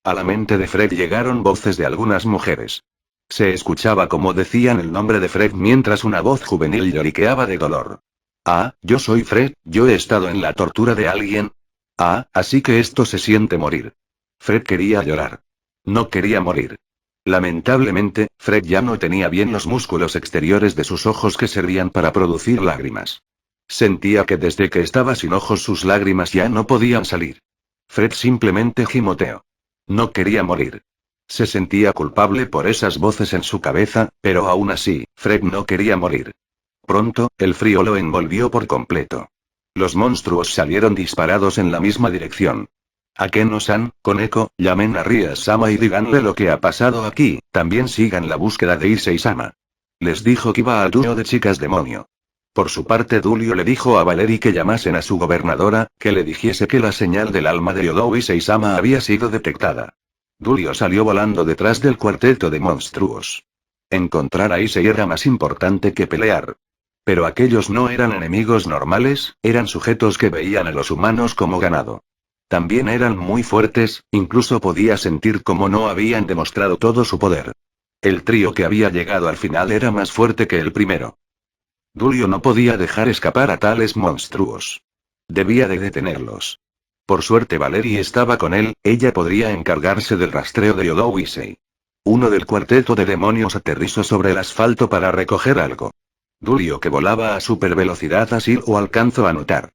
A la mente de Fred llegaron voces de algunas mujeres. Se escuchaba como decían el nombre de Fred mientras una voz juvenil lloriqueaba de dolor. Ah, yo soy Fred, yo he estado en la tortura de alguien. Ah, así que esto se siente morir. Fred quería llorar. No quería morir. Lamentablemente, Fred ya no tenía bien los músculos exteriores de sus ojos que servían para producir lágrimas. Sentía que desde que estaba sin ojos sus lágrimas ya no podían salir. Fred simplemente gimoteó. No quería morir. Se sentía culpable por esas voces en su cabeza, pero aún así, Fred no quería morir. Pronto, el frío lo envolvió por completo. Los monstruos salieron disparados en la misma dirección. Akeno-san, Koneko, llamen a Ries-sama y díganle lo que ha pasado aquí, también sigan la búsqueda de Issei-sama. Les dijo que iba al dúo de chicas demonio. Por su parte Dulio le dijo a Valerie que llamasen a su gobernadora, que le dijese que la señal del alma de Yodou Issei-sama había sido detectada. Dulio salió volando detrás del cuarteto de monstruos. Encontrar a Issei era más importante que pelear. Pero aquellos no eran enemigos normales, eran sujetos que veían a los humanos como ganado. También eran muy fuertes, incluso podía sentir cómo no habían demostrado todo su poder. El trío que había llegado al final era más fuerte que el primero. Dulio no podía dejar escapar a tales monstruos. Debía de detenerlos. Por suerte Valerie estaba con él, ella podría encargarse del rastreo de Yodou Issei. Uno del cuarteto de demonios aterrizó sobre el asfalto para recoger algo. Dulio que volaba a super velocidad así lo alcanzó a notar.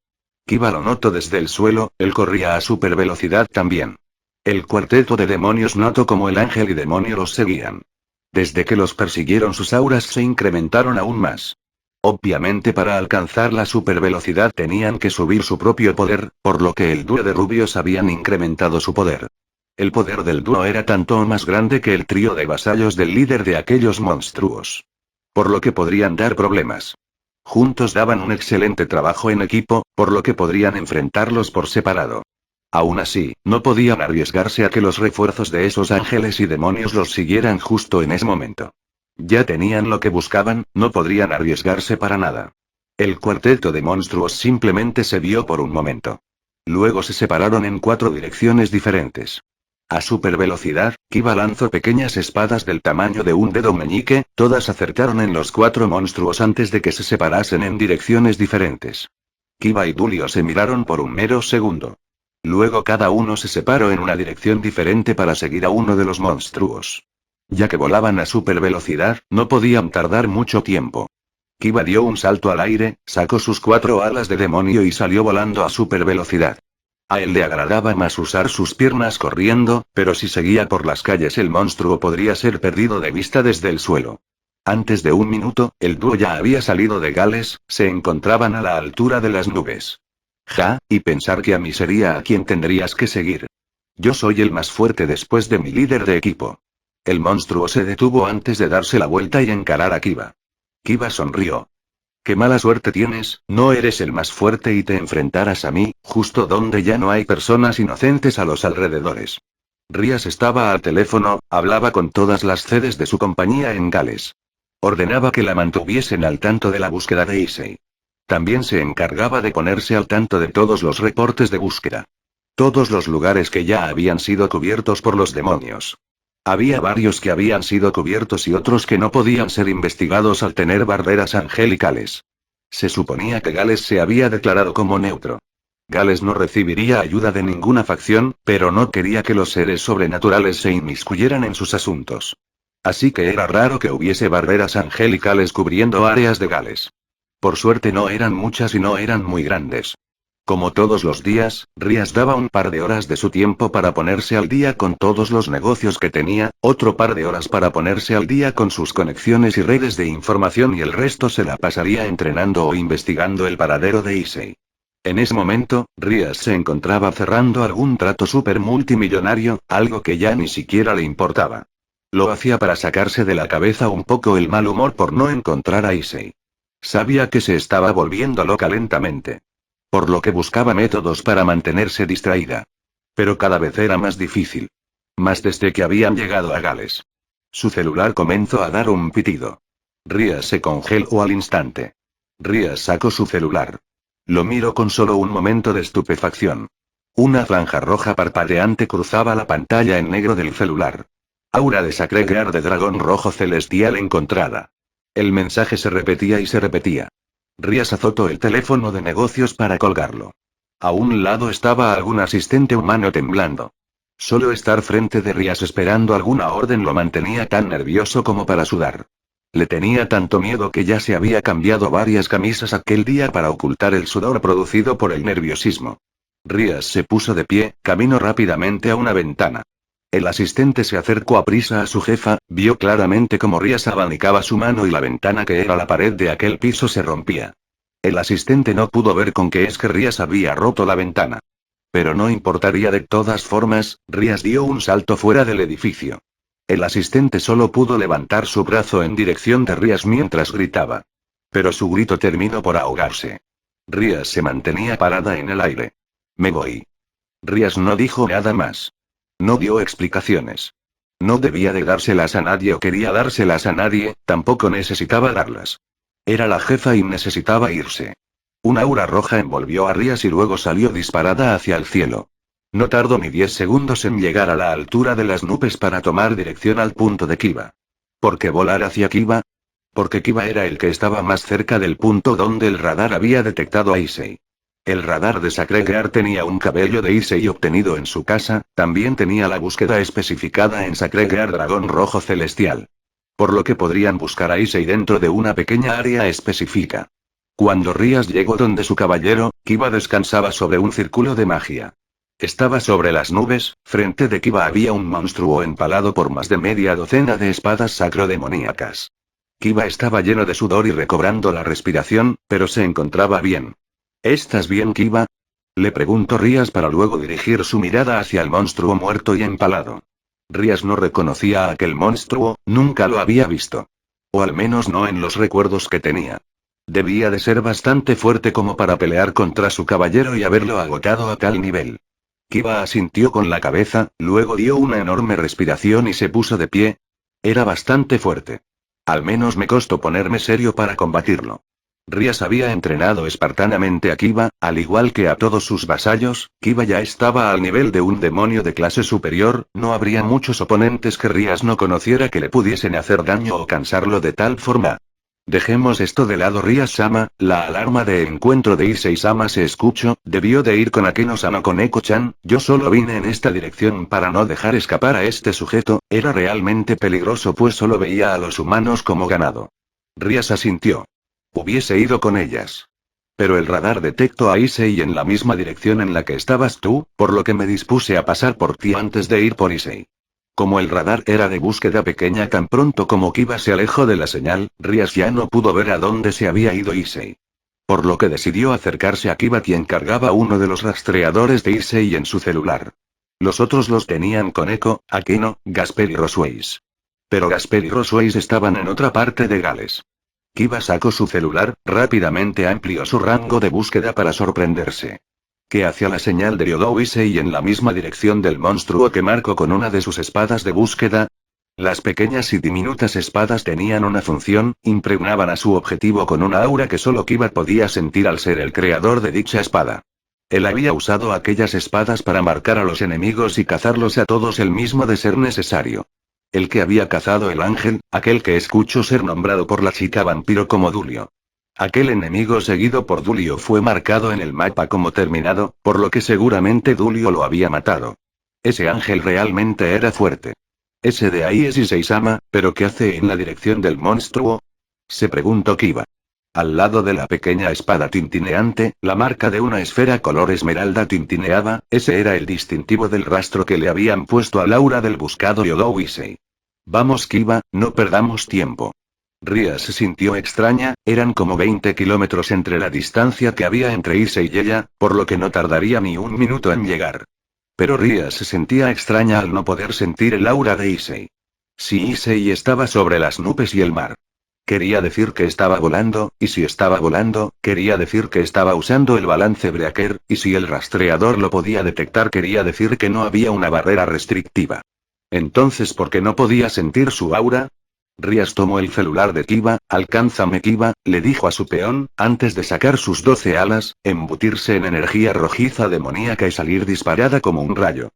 Kiba lo notó desde el suelo, él corría a super velocidad también. El cuarteto de demonios notó como el ángel y demonio los seguían. Desde que los persiguieron sus auras se incrementaron aún más. Obviamente para alcanzar la supervelocidad tenían que subir su propio poder, por lo que el dúo de rubios habían incrementado su poder. El poder del dúo era tanto o más grande que el trío de vasallos del líder de aquellos monstruos. Por lo que podrían dar problemas. Juntos daban un excelente trabajo en equipo, por lo que podrían enfrentarlos por separado. Aún así, no podían arriesgarse a que los refuerzos de esos ángeles y demonios los siguieran justo en ese momento. Ya tenían lo que buscaban, no podrían arriesgarse para nada. El cuarteto de monstruos simplemente se vio por un momento. Luego se separaron en 4 direcciones diferentes. A supervelocidad, Kiba lanzó pequeñas espadas del tamaño de un dedo meñique, todas acertaron en los 4 monstruos antes de que se separasen en direcciones diferentes. Kiba y Dulio se miraron por un mero segundo. Luego cada uno se separó en una dirección diferente para seguir a uno de los monstruos. Ya que volaban a supervelocidad, no podían tardar mucho tiempo. Kiba dio un salto al aire, sacó sus 4 alas de demonio y salió volando a supervelocidad. A él le agradaba más usar sus piernas corriendo, pero si seguía por las calles el monstruo podría ser perdido de vista desde el suelo. Antes de un minuto, el dúo ya había salido de Gales, se encontraban a la altura de las nubes. Ja, y pensar que a mí sería a quien tendrías que seguir. Yo soy el más fuerte después de mi líder de equipo. El monstruo se detuvo antes de darse la vuelta y encarar a Kiba. Kiba sonrió. Qué mala suerte tienes, no eres el más fuerte y te enfrentarás a mí, justo donde ya no hay personas inocentes a los alrededores. Rías estaba al teléfono, hablaba con todas las sedes de su compañía en Gales. Ordenaba que la mantuviesen al tanto de la búsqueda de Issei. También se encargaba de ponerse al tanto de todos los reportes de búsqueda. Todos los lugares que ya habían sido cubiertos por los demonios. Había varios que habían sido cubiertos y otros que no podían ser investigados al tener barreras angelicales. Se suponía que Gales se había declarado como neutro. Gales no recibiría ayuda de ninguna facción, pero no quería que los seres sobrenaturales se inmiscuyeran en sus asuntos. Así que era raro que hubiese barreras angelicales cubriendo áreas de Gales. Por suerte no eran muchas y no eran muy grandes. Como todos los días, Rías daba un par de horas de su tiempo para ponerse al día con todos los negocios que tenía, otro par de horas para ponerse al día con sus conexiones y redes de información y el resto se la pasaría entrenando o investigando el paradero de Issei. En ese momento, Rías se encontraba cerrando algún trato súper multimillonario, algo que ya ni siquiera le importaba. Lo hacía para sacarse de la cabeza un poco el mal humor por no encontrar a Issei. Sabía que se estaba volviendo loca lentamente. Por lo que buscaba métodos para mantenerse distraída. Pero cada vez era más difícil. Más desde que habían llegado a Gales. Su celular comenzó a dar un pitido. Rías se congeló al instante. Rías sacó su celular. Lo miró con solo un momento de estupefacción. Una franja roja parpadeante cruzaba la pantalla en negro del celular. Aura de Sacregear de dragón rojo celestial encontrada. El mensaje se repetía y se repetía. Rías azotó el teléfono de negocios para colgarlo. A un lado estaba algún asistente humano temblando. Solo estar frente de Rías esperando alguna orden lo mantenía tan nervioso como para sudar. Le tenía tanto miedo que ya se había cambiado varias camisas aquel día para ocultar el sudor producido por el nerviosismo. Rías se puso de pie, caminó rápidamente a una ventana. El asistente se acercó a prisa a su jefa, vio claramente cómo Rías abanicaba su mano y la ventana que era la pared de aquel piso se rompía. El asistente no pudo ver con qué es que Rías había roto la ventana. Pero no importaría de todas formas, Rías dio un salto fuera del edificio. El asistente solo pudo levantar su brazo en dirección de Rías mientras gritaba. Pero su grito terminó por ahogarse. Rías se mantenía parada en el aire. Me voy. Rías no dijo nada más. No dio explicaciones. No debía de dárselas a nadie o quería dárselas a nadie, tampoco necesitaba darlas. Era la jefa y necesitaba irse. Un aura roja envolvió a Rías y luego salió disparada hacia el cielo. No tardó ni 10 segundos en llegar a la altura de las nubes para tomar dirección al punto de Kiva. ¿Por qué volar hacia Kiva? Porque Kiva era el que estaba más cerca del punto donde el radar había detectado a Issei. El radar de Sacré-Cœur tenía un cabello de Issei obtenido en su casa, también tenía la búsqueda especificada en Sacré-Cœur Dragón Rojo Celestial. Por lo que podrían buscar a Issei dentro de una pequeña área específica. Cuando Rías llegó donde su caballero, Kiva descansaba sobre un círculo de magia. Estaba sobre las nubes, frente de Kiva había un monstruo empalado por más de media docena de espadas sacrodemoníacas. Kiva estaba lleno de sudor y recobrando la respiración, pero se encontraba bien. ¿Estás bien, Kiva? Le preguntó Rías para luego dirigir su mirada hacia el monstruo muerto y empalado. Rías no reconocía a aquel monstruo, nunca lo había visto. O al menos no en los recuerdos que tenía. Debía de ser bastante fuerte como para pelear contra su caballero y haberlo agotado a tal nivel. Kiva asintió con la cabeza, luego dio una enorme respiración y se puso de pie. Era bastante fuerte. Al menos me costó ponerme serio para combatirlo. Rías había entrenado espartanamente a Kiva, al igual que a todos sus vasallos. Kiva ya estaba al nivel de un demonio de clase superior, no habría muchos oponentes que Rías no conociera que le pudiesen hacer daño o cansarlo de tal forma. Dejemos esto de lado, Rías-sama. La alarma de encuentro de Issei-sama se escuchó, debió de ir con Akeno-sama con Eko-chan, yo solo vine en esta dirección para no dejar escapar a este sujeto, era realmente peligroso pues solo veía a los humanos como ganado. Rías asintió. Hubiese ido con ellas. Pero el radar detectó a Issei en la misma dirección en la que estabas tú, por lo que me dispuse a pasar por ti antes de ir por Issei. Como el radar era de búsqueda pequeña tan pronto como Kiva se alejó de la señal, Rías ya no pudo ver a dónde se había ido Issei. Por lo que decidió acercarse a Kiva quien cargaba uno de los rastreadores de Issei en su celular. Los otros los tenían con Eko, Akeno, Gasper y Rosweis. Pero Gasper y Rosweis estaban en otra parte de Gales. Kiva sacó su celular, rápidamente amplió su rango de búsqueda para sorprenderse. Que hacia la señal de Ryodou Issei en la misma dirección del monstruo que marcó con una de sus espadas de búsqueda. Las pequeñas y diminutas espadas tenían una función, impregnaban a su objetivo con una aura que solo Kiva podía sentir al ser el creador de dicha espada. Él había usado aquellas espadas para marcar a los enemigos y cazarlos a todos el mismo de ser necesario. El que había cazado el ángel, aquel que escuchó ser nombrado por la chica vampiro como Dulio. Aquel enemigo seguido por Dulio fue marcado en el mapa como terminado, por lo que seguramente Dulio lo había matado. Ese ángel realmente era fuerte. Ese de ahí es Issei-sama, pero ¿qué hace en la dirección del monstruo? Se preguntó Kiva. Al lado de la pequeña espada tintineante, la marca de una esfera color esmeralda tintineaba, ese era el distintivo del rastro que le habían puesto al aura del buscado Ryodou Issei. Vamos Kiva, no perdamos tiempo. Rías se sintió extraña, eran como 20 kilómetros entre la distancia que había entre Issei y ella, por lo que no tardaría ni un minuto en llegar. Pero Rías se sentía extraña al no poder sentir el aura de Issei. Si Issei estaba sobre las nubes y el mar. Quería decir que estaba volando, y si estaba volando, quería decir que estaba usando el balance Breaker, y si el rastreador lo podía detectar quería decir que no había una barrera restrictiva. Entonces, ¿por qué no podía sentir su aura? Rías tomó el celular de Kiva, alcánzame Kiva, le dijo a su peón, antes de sacar sus 12 alas, embutirse en energía rojiza demoníaca y salir disparada como un rayo.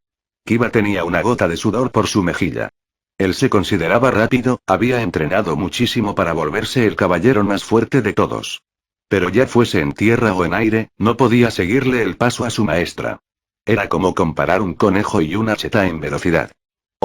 Kiva tenía una gota de sudor por su mejilla. Él se consideraba rápido, había entrenado muchísimo para volverse el caballero más fuerte de todos. Pero ya fuese en tierra o en aire, no podía seguirle el paso a su maestra. Era como comparar un conejo y una cheta en velocidad.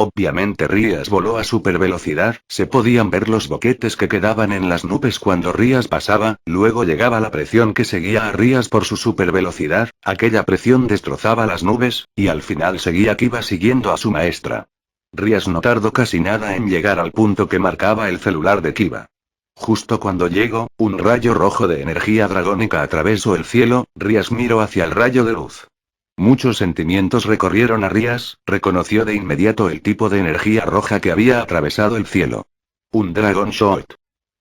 Obviamente Rías voló a supervelocidad, se podían ver los boquetes que quedaban en las nubes cuando Rías pasaba, luego llegaba la presión que seguía a Rías por su supervelocidad, aquella presión destrozaba las nubes, y al final seguía Kiba siguiendo a su maestra. Rías no tardó casi nada en llegar al punto que marcaba el celular de Kiba. Justo cuando llegó, un rayo rojo de energía dragónica atravesó el cielo, Rías miró hacia el rayo de luz. Muchos sentimientos recorrieron a Rías, reconoció de inmediato el tipo de energía roja que había atravesado el cielo. Un Dragon Shot.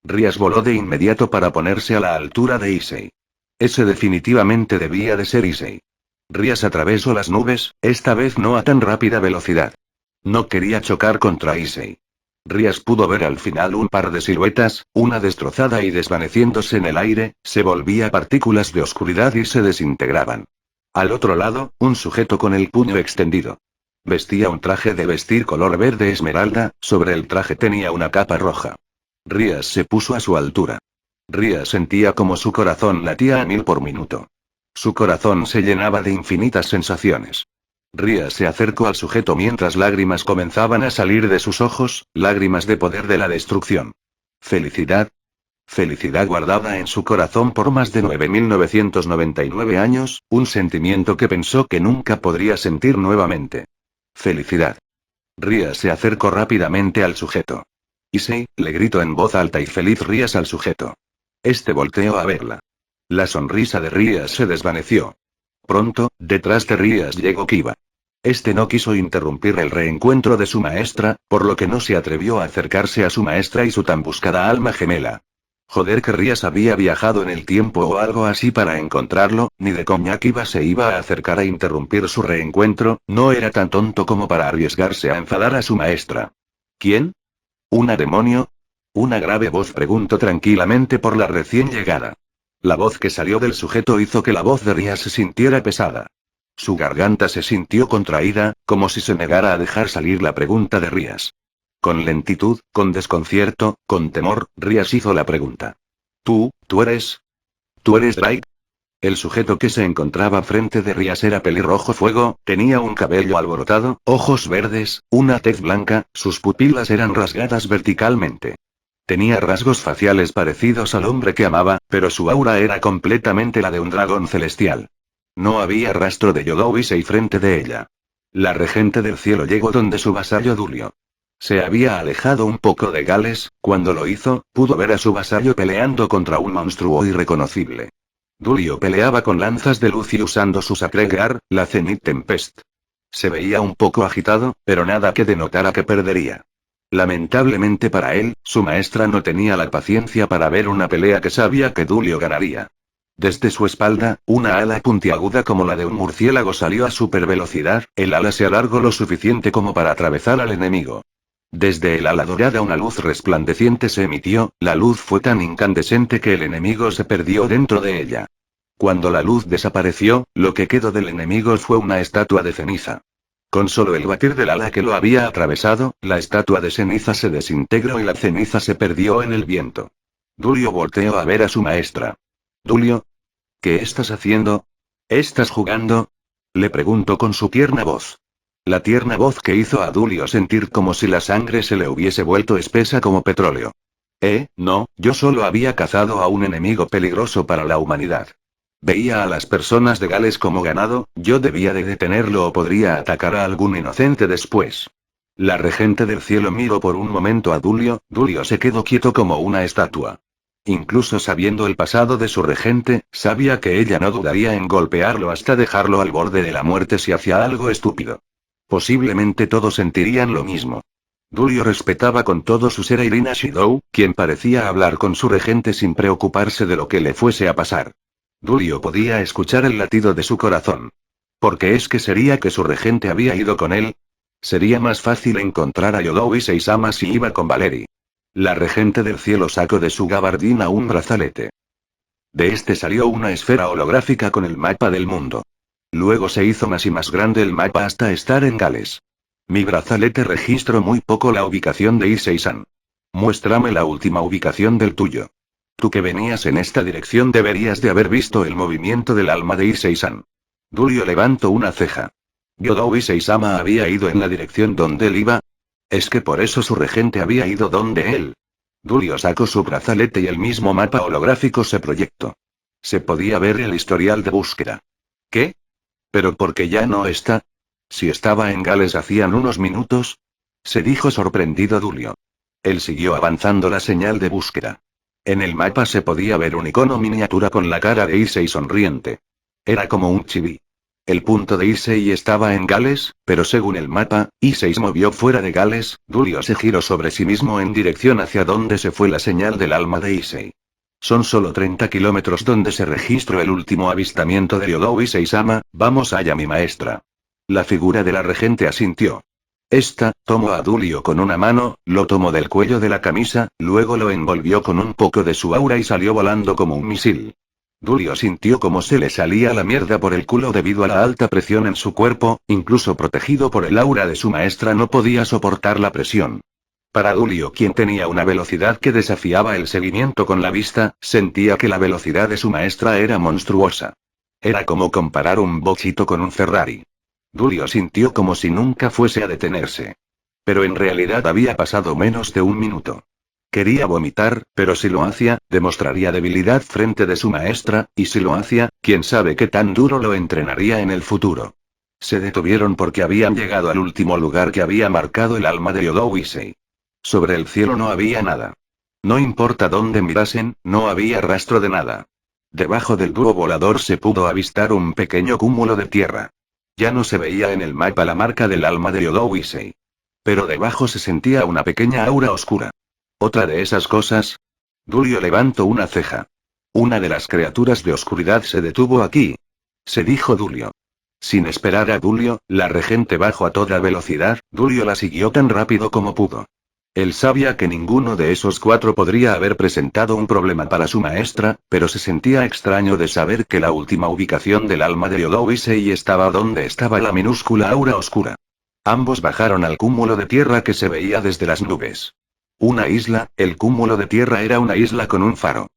Rías voló de inmediato para ponerse a la altura de Issei. Ese definitivamente debía de ser Issei. Rías atravesó las nubes, esta vez no a tan rápida velocidad. No quería chocar contra Issei. Rías pudo ver al final un par de siluetas, una destrozada y desvaneciéndose en el aire, se volvía partículas de oscuridad y se desintegraban. Al otro lado, un sujeto con el puño extendido. Vestía un traje de vestir color verde esmeralda, sobre el traje tenía una capa roja. Rías se puso a su altura. Rías sentía como su corazón latía a 1000 por minuto. Su corazón se llenaba de infinitas sensaciones. Rías se acercó al sujeto mientras lágrimas comenzaban a salir de sus ojos, lágrimas de poder de la destrucción. Felicidad. Felicidad guardada en su corazón por más de 9999 años, un sentimiento que pensó que nunca podría sentir nuevamente. Felicidad. Rías se acercó rápidamente al sujeto. Issei, le gritó en voz alta y feliz Rías al sujeto. Este volteó a verla. La sonrisa de Rías se desvaneció. Pronto, detrás de Rías llegó Kiba. Este no quiso interrumpir el reencuentro de su maestra, por lo que no se atrevió a acercarse a su maestra y su tan buscada alma gemela. Joder, que Rías había viajado en el tiempo o algo así para encontrarlo, ni de coña Kiba se iba a acercar a interrumpir su reencuentro, no era tan tonto como para arriesgarse a enfadar a su maestra. ¿Quién? ¿Una demonio? Una grave voz preguntó tranquilamente por la recién llegada. La voz que salió del sujeto hizo que la voz de Rías se sintiera pesada. Su garganta se sintió contraída, como si se negara a dejar salir la pregunta de Rías. Con lentitud, con desconcierto, con temor, Rías hizo la pregunta. ¿Tú eres? ¿Tú eres Drake? El sujeto que se encontraba frente de Rías era pelirrojo fuego, tenía un cabello alborotado, ojos verdes, una tez blanca, sus pupilas eran rasgadas verticalmente. Tenía rasgos faciales parecidos al hombre que amaba, pero su aura era completamente la de un dragón celestial. No había rastro de Yodou Issei frente de ella. La regente del cielo llegó donde su vasallo Dulio. Se había alejado un poco de Gales, cuando lo hizo, pudo ver a su vasallo peleando contra un monstruo irreconocible. Dulio peleaba con lanzas de luz y usando su Sacred Gear, la Zenith Tempest. Se veía un poco agitado, pero nada que denotara que perdería. Lamentablemente para él, su maestra no tenía la paciencia para ver una pelea que sabía que Dulio ganaría. Desde su espalda, una ala puntiaguda como la de un murciélago salió a supervelocidad, el ala se alargó lo suficiente como para atravesar al enemigo. Desde el ala dorada una luz resplandeciente se emitió, la luz fue tan incandescente que el enemigo se perdió dentro de ella. Cuando la luz desapareció, lo que quedó del enemigo fue una estatua de ceniza. Con solo el batir del ala que lo había atravesado, la estatua de ceniza se desintegró y la ceniza se perdió en el viento. Dulio volteó a ver a su maestra. «Dulio, ¿qué estás haciendo? ¿Estás jugando?», le preguntó con su tierna voz. La tierna voz que hizo a Dulio sentir como si la sangre se le hubiese vuelto espesa como petróleo. No, yo solo había cazado a un enemigo peligroso para la humanidad. Veía a las personas de Gales como ganado, yo debía de detenerlo o podría atacar a algún inocente después. La regente del cielo miró por un momento a Dulio, Dulio se quedó quieto como una estatua. Incluso sabiendo el pasado de su regente, sabía que ella no dudaría en golpearlo hasta dejarlo al borde de la muerte si hacía algo estúpido. Posiblemente todos sentirían lo mismo. Dulio respetaba con todo su ser a Irina Shidou, quien parecía hablar con su regente sin preocuparse de lo que le fuese a pasar. Dulio podía escuchar el latido de su corazón. ¿Por qué es que sería que su regente había ido con él? Sería más fácil encontrar a Yodou Issei-sama si iba con Valerie. La regente del cielo sacó de su gabardina un brazalete. De este salió una esfera holográfica con el mapa del mundo. Luego se hizo más y más grande el mapa hasta estar en Gales. Mi brazalete registró muy poco la ubicación de Issei-san. Muéstrame la última ubicación del tuyo. Tú que venías en esta dirección deberías de haber visto el movimiento del alma de Issei-san. Dulio levantó una ceja. ¿Yodou Issei-sama había ido en la dirección donde él iba? Es que por eso su regente había ido donde él. Dulio sacó su brazalete y el mismo mapa holográfico se proyectó. Se podía ver el historial de búsqueda. ¿Qué? ¿Pero por qué ya no está? Si estaba en Gales hacían unos minutos. Se dijo sorprendido Dulio. Él siguió avanzando la señal de búsqueda. En el mapa se podía ver un icono miniatura con la cara de Issei sonriente. Era como un chibi. El punto de Issei estaba en Gales, pero según el mapa, Issei se movió fuera de Gales. Dulio se giró sobre sí mismo en dirección hacia donde se fue la señal del alma de Issei. Son solo 30 kilómetros donde se registró el último avistamiento de Ryodou Issei-sama. Vamos allá, mi maestra. La figura de la regente asintió. Tomó a Dulio con una mano, lo tomó del cuello de la camisa, luego lo envolvió con un poco de su aura y salió volando como un misil. Dulio sintió como se le salía la mierda por el culo debido a la alta presión en su cuerpo, incluso protegido por el aura de su maestra no podía soportar la presión. Para Dulio, quien tenía una velocidad que desafiaba el seguimiento con la vista, sentía que la velocidad de su maestra era monstruosa. Era como comparar un bochito con un Ferrari. Dulio sintió como si nunca fuese a detenerse. Pero en realidad había pasado menos de un minuto. Quería vomitar, pero si lo hacía, demostraría debilidad frente de su maestra, y si lo hacía, quién sabe qué tan duro lo entrenaría en el futuro. Se detuvieron porque habían llegado al último lugar que había marcado el alma de Ryodou Issei. Sobre el cielo no había nada. No importa dónde mirasen, no había rastro de nada. Debajo del dúo volador se pudo avistar un pequeño cúmulo de tierra. Ya no se veía en el mapa la marca del alma de Ryodou Issei. Pero debajo se sentía una pequeña aura oscura. ¿Otra de esas cosas? Dulio levantó una ceja. Una de las criaturas de oscuridad se detuvo aquí. Se dijo Dulio. Sin esperar a Dulio, la regente bajó a toda velocidad. Dulio la siguió tan rápido como pudo. Él sabía que ninguno de esos cuatro podría haber presentado un problema para su maestra, pero se sentía extraño de saber que la última ubicación del alma de Ryodou Issei estaba donde estaba la minúscula aura oscura. Ambos bajaron al cúmulo de tierra que se veía desde las nubes. Una isla, el cúmulo de tierra era una isla con un faro.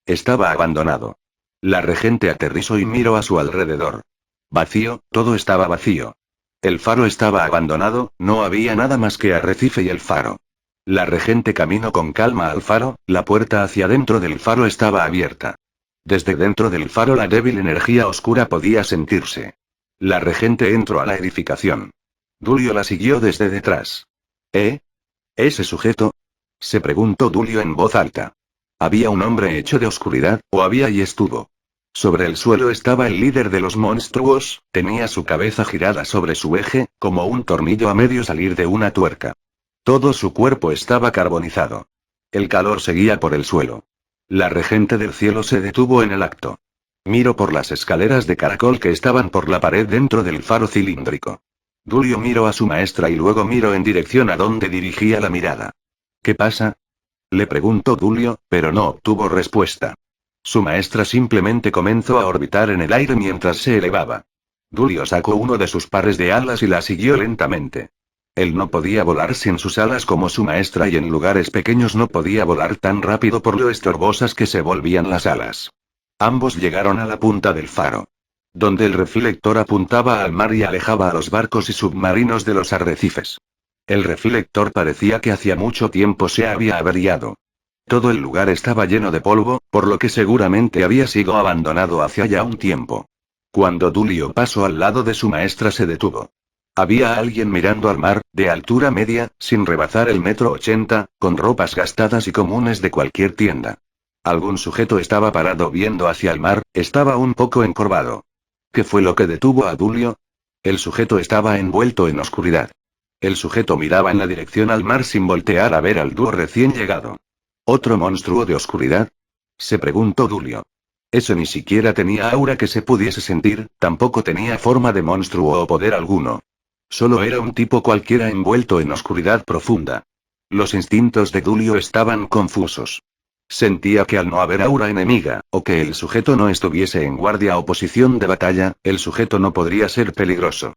Estaba abandonado. La regente aterrizó y miró a su alrededor. Vacío, todo estaba vacío. El faro estaba abandonado, no había nada más que arrecife y el faro. La regente caminó con calma al faro, la puerta hacia dentro del faro estaba abierta. Desde dentro del faro la débil energía oscura podía sentirse. La regente entró a la edificación. Dulio la siguió desde detrás. ¿Ese sujeto? Se preguntó Dulio en voz alta. ¿Había un hombre hecho de oscuridad, o había y estuvo? Sobre el suelo estaba el líder de los monstruos, tenía su cabeza girada sobre su eje, como un tornillo a medio salir de una tuerca. Todo su cuerpo estaba carbonizado. El calor seguía por el suelo. La regente del cielo se detuvo en el acto. Miró por las escaleras de caracol que estaban por la pared dentro del faro cilíndrico. Dulio miró a su maestra y luego miró en dirección a donde dirigía la mirada. ¿Qué pasa? Le preguntó Dulio, pero no obtuvo respuesta. Su maestra simplemente comenzó a orbitar en el aire mientras se elevaba. Dulio sacó uno de sus pares de alas y la siguió lentamente. Él no podía volar sin sus alas como su maestra y en lugares pequeños no podía volar tan rápido por lo estorbosas que se volvían las alas. Ambos llegaron a la punta del faro, donde el reflector apuntaba al mar y alejaba a los barcos y submarinos de los arrecifes. El reflector parecía que hacía mucho tiempo se había averiado. Todo el lugar estaba lleno de polvo, por lo que seguramente había sido abandonado hacía ya un tiempo. Cuando Dulio pasó al lado de su maestra se detuvo. Había alguien mirando al mar, de altura media, sin rebasar el 1,80 m, con ropas gastadas y comunes de cualquier tienda. Algún sujeto estaba parado viendo hacia el mar, estaba un poco encorvado. ¿Qué fue lo que detuvo a Dulio? El sujeto estaba envuelto en oscuridad. El sujeto miraba en la dirección al mar sin voltear a ver al dúo recién llegado. ¿Otro monstruo de oscuridad? Se preguntó Dulio. Eso ni siquiera tenía aura que se pudiese sentir, tampoco tenía forma de monstruo o poder alguno. Solo era un tipo cualquiera envuelto en oscuridad profunda. Los instintos de Dulio estaban confusos. Sentía que al no haber aura enemiga, o que el sujeto no estuviese en guardia o posición de batalla, el sujeto no podría ser peligroso.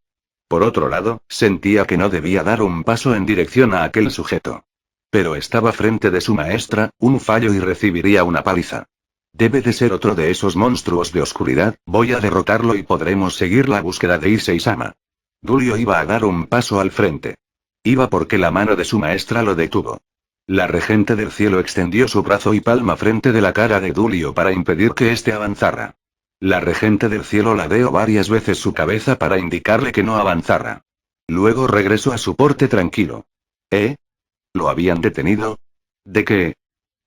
Por otro lado, sentía que no debía dar un paso en dirección a aquel sujeto. Pero estaba frente de su maestra, un fallo y recibiría una paliza. Debe de ser otro de esos monstruos de oscuridad, voy a derrotarlo y podremos seguir la búsqueda de Issei-sama. Dulio iba a dar un paso al frente. Iba porque la mano de su maestra lo detuvo. La regente del cielo extendió su brazo y palma frente de la cara de Dulio para impedir que éste avanzara. La regente del cielo ladeó varias veces su cabeza para indicarle que no avanzara. Luego regresó a su porte tranquilo. ¿Eh? ¿Lo habían detenido? ¿De qué?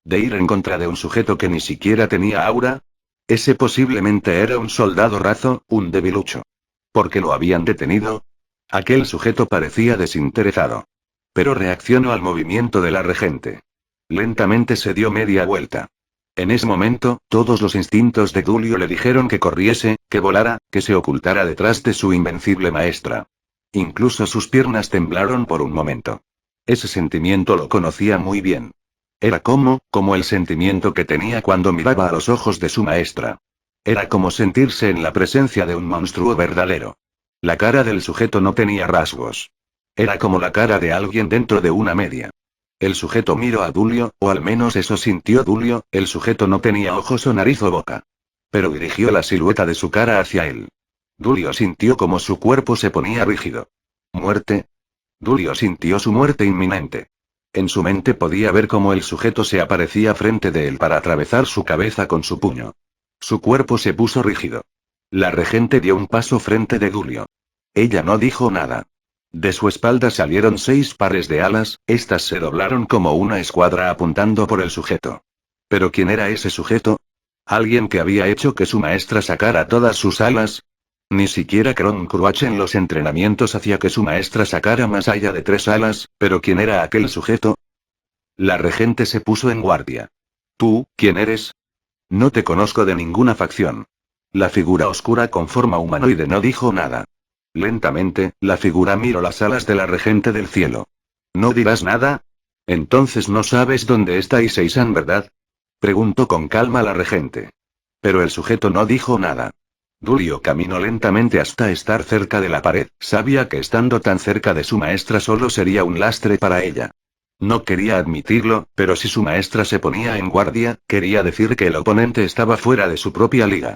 ¿De ir en contra de un sujeto que ni siquiera tenía aura? Ese posiblemente era un soldado raso, un debilucho. ¿Por qué lo habían detenido? Aquel sujeto parecía desinteresado. Pero reaccionó al movimiento de la regente. Lentamente se dio media vuelta. En ese momento, todos los instintos de Dulio le dijeron que corriese, que volara, que se ocultara detrás de su invencible maestra. Incluso sus piernas temblaron por un momento. Ese sentimiento lo conocía muy bien. Era como el sentimiento que tenía cuando miraba a los ojos de su maestra. Era como sentirse en la presencia de un monstruo verdadero. La cara del sujeto no tenía rasgos. Era como la cara de alguien dentro de una media. El sujeto miró a Dulio, o al menos eso sintió Dulio, el sujeto no tenía ojos o nariz o boca. Pero dirigió la silueta de su cara hacia él. Dulio sintió como su cuerpo se ponía rígido. ¿Muerte? Dulio sintió su muerte inminente. En su mente podía ver cómo el sujeto se aparecía frente de él para atravesar su cabeza con su puño. Su cuerpo se puso rígido. La regente dio un paso frente de Dulio. Ella no dijo nada. De su espalda salieron 6 pares de alas, estas se doblaron como una escuadra apuntando por el sujeto. ¿Pero quién era ese sujeto? ¿Alguien que había hecho que su maestra sacara todas sus alas? Ni siquiera Kronkruach en los entrenamientos hacía que su maestra sacara más allá de 3 alas, pero ¿quién era aquel sujeto? La regente se puso en guardia. ¿Tú, quién eres? No te conozco de ninguna facción. La figura oscura con forma humanoide no dijo nada. Lentamente, la figura miró las alas de la regente del cielo. ¿No dirás nada? Entonces no sabes dónde está Iseisan, ¿verdad? Preguntó con calma la regente. Pero el sujeto no dijo nada. Dulio caminó lentamente hasta estar cerca de la pared, sabía que estando tan cerca de su maestra solo sería un lastre para ella. No quería admitirlo, pero si su maestra se ponía en guardia, quería decir que el oponente estaba fuera de su propia liga.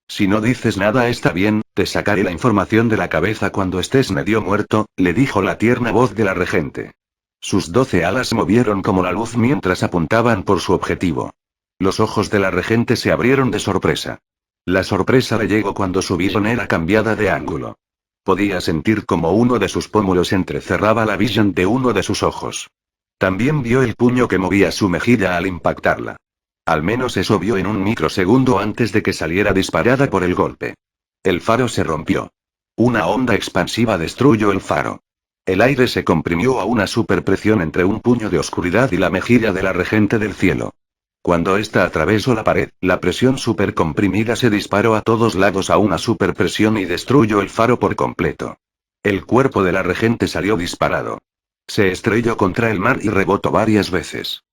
Si no dices nada está bien, te sacaré la información de la cabeza cuando estés medio muerto, le dijo la tierna voz de la regente. Sus 12 alas se movieron como la luz mientras apuntaban por su objetivo. Los ojos de la regente se abrieron de sorpresa. La sorpresa le llegó cuando su visión era cambiada de ángulo. Podía sentir como uno de sus pómulos entrecerraba la visión de uno de sus ojos. También vio el puño que movía su mejilla al impactarla. Al menos eso vio en un microsegundo antes de que saliera disparada por el golpe. El faro se rompió. Una onda expansiva destruyó el faro. El aire se comprimió a una superpresión entre un puño de oscuridad y la mejilla de la regente del cielo. Cuando ésta atravesó la pared, la presión supercomprimida se disparó a todos lados a una superpresión y destruyó el faro por completo. El cuerpo de la regente salió disparado. Se estrelló contra el mar y rebotó varias veces.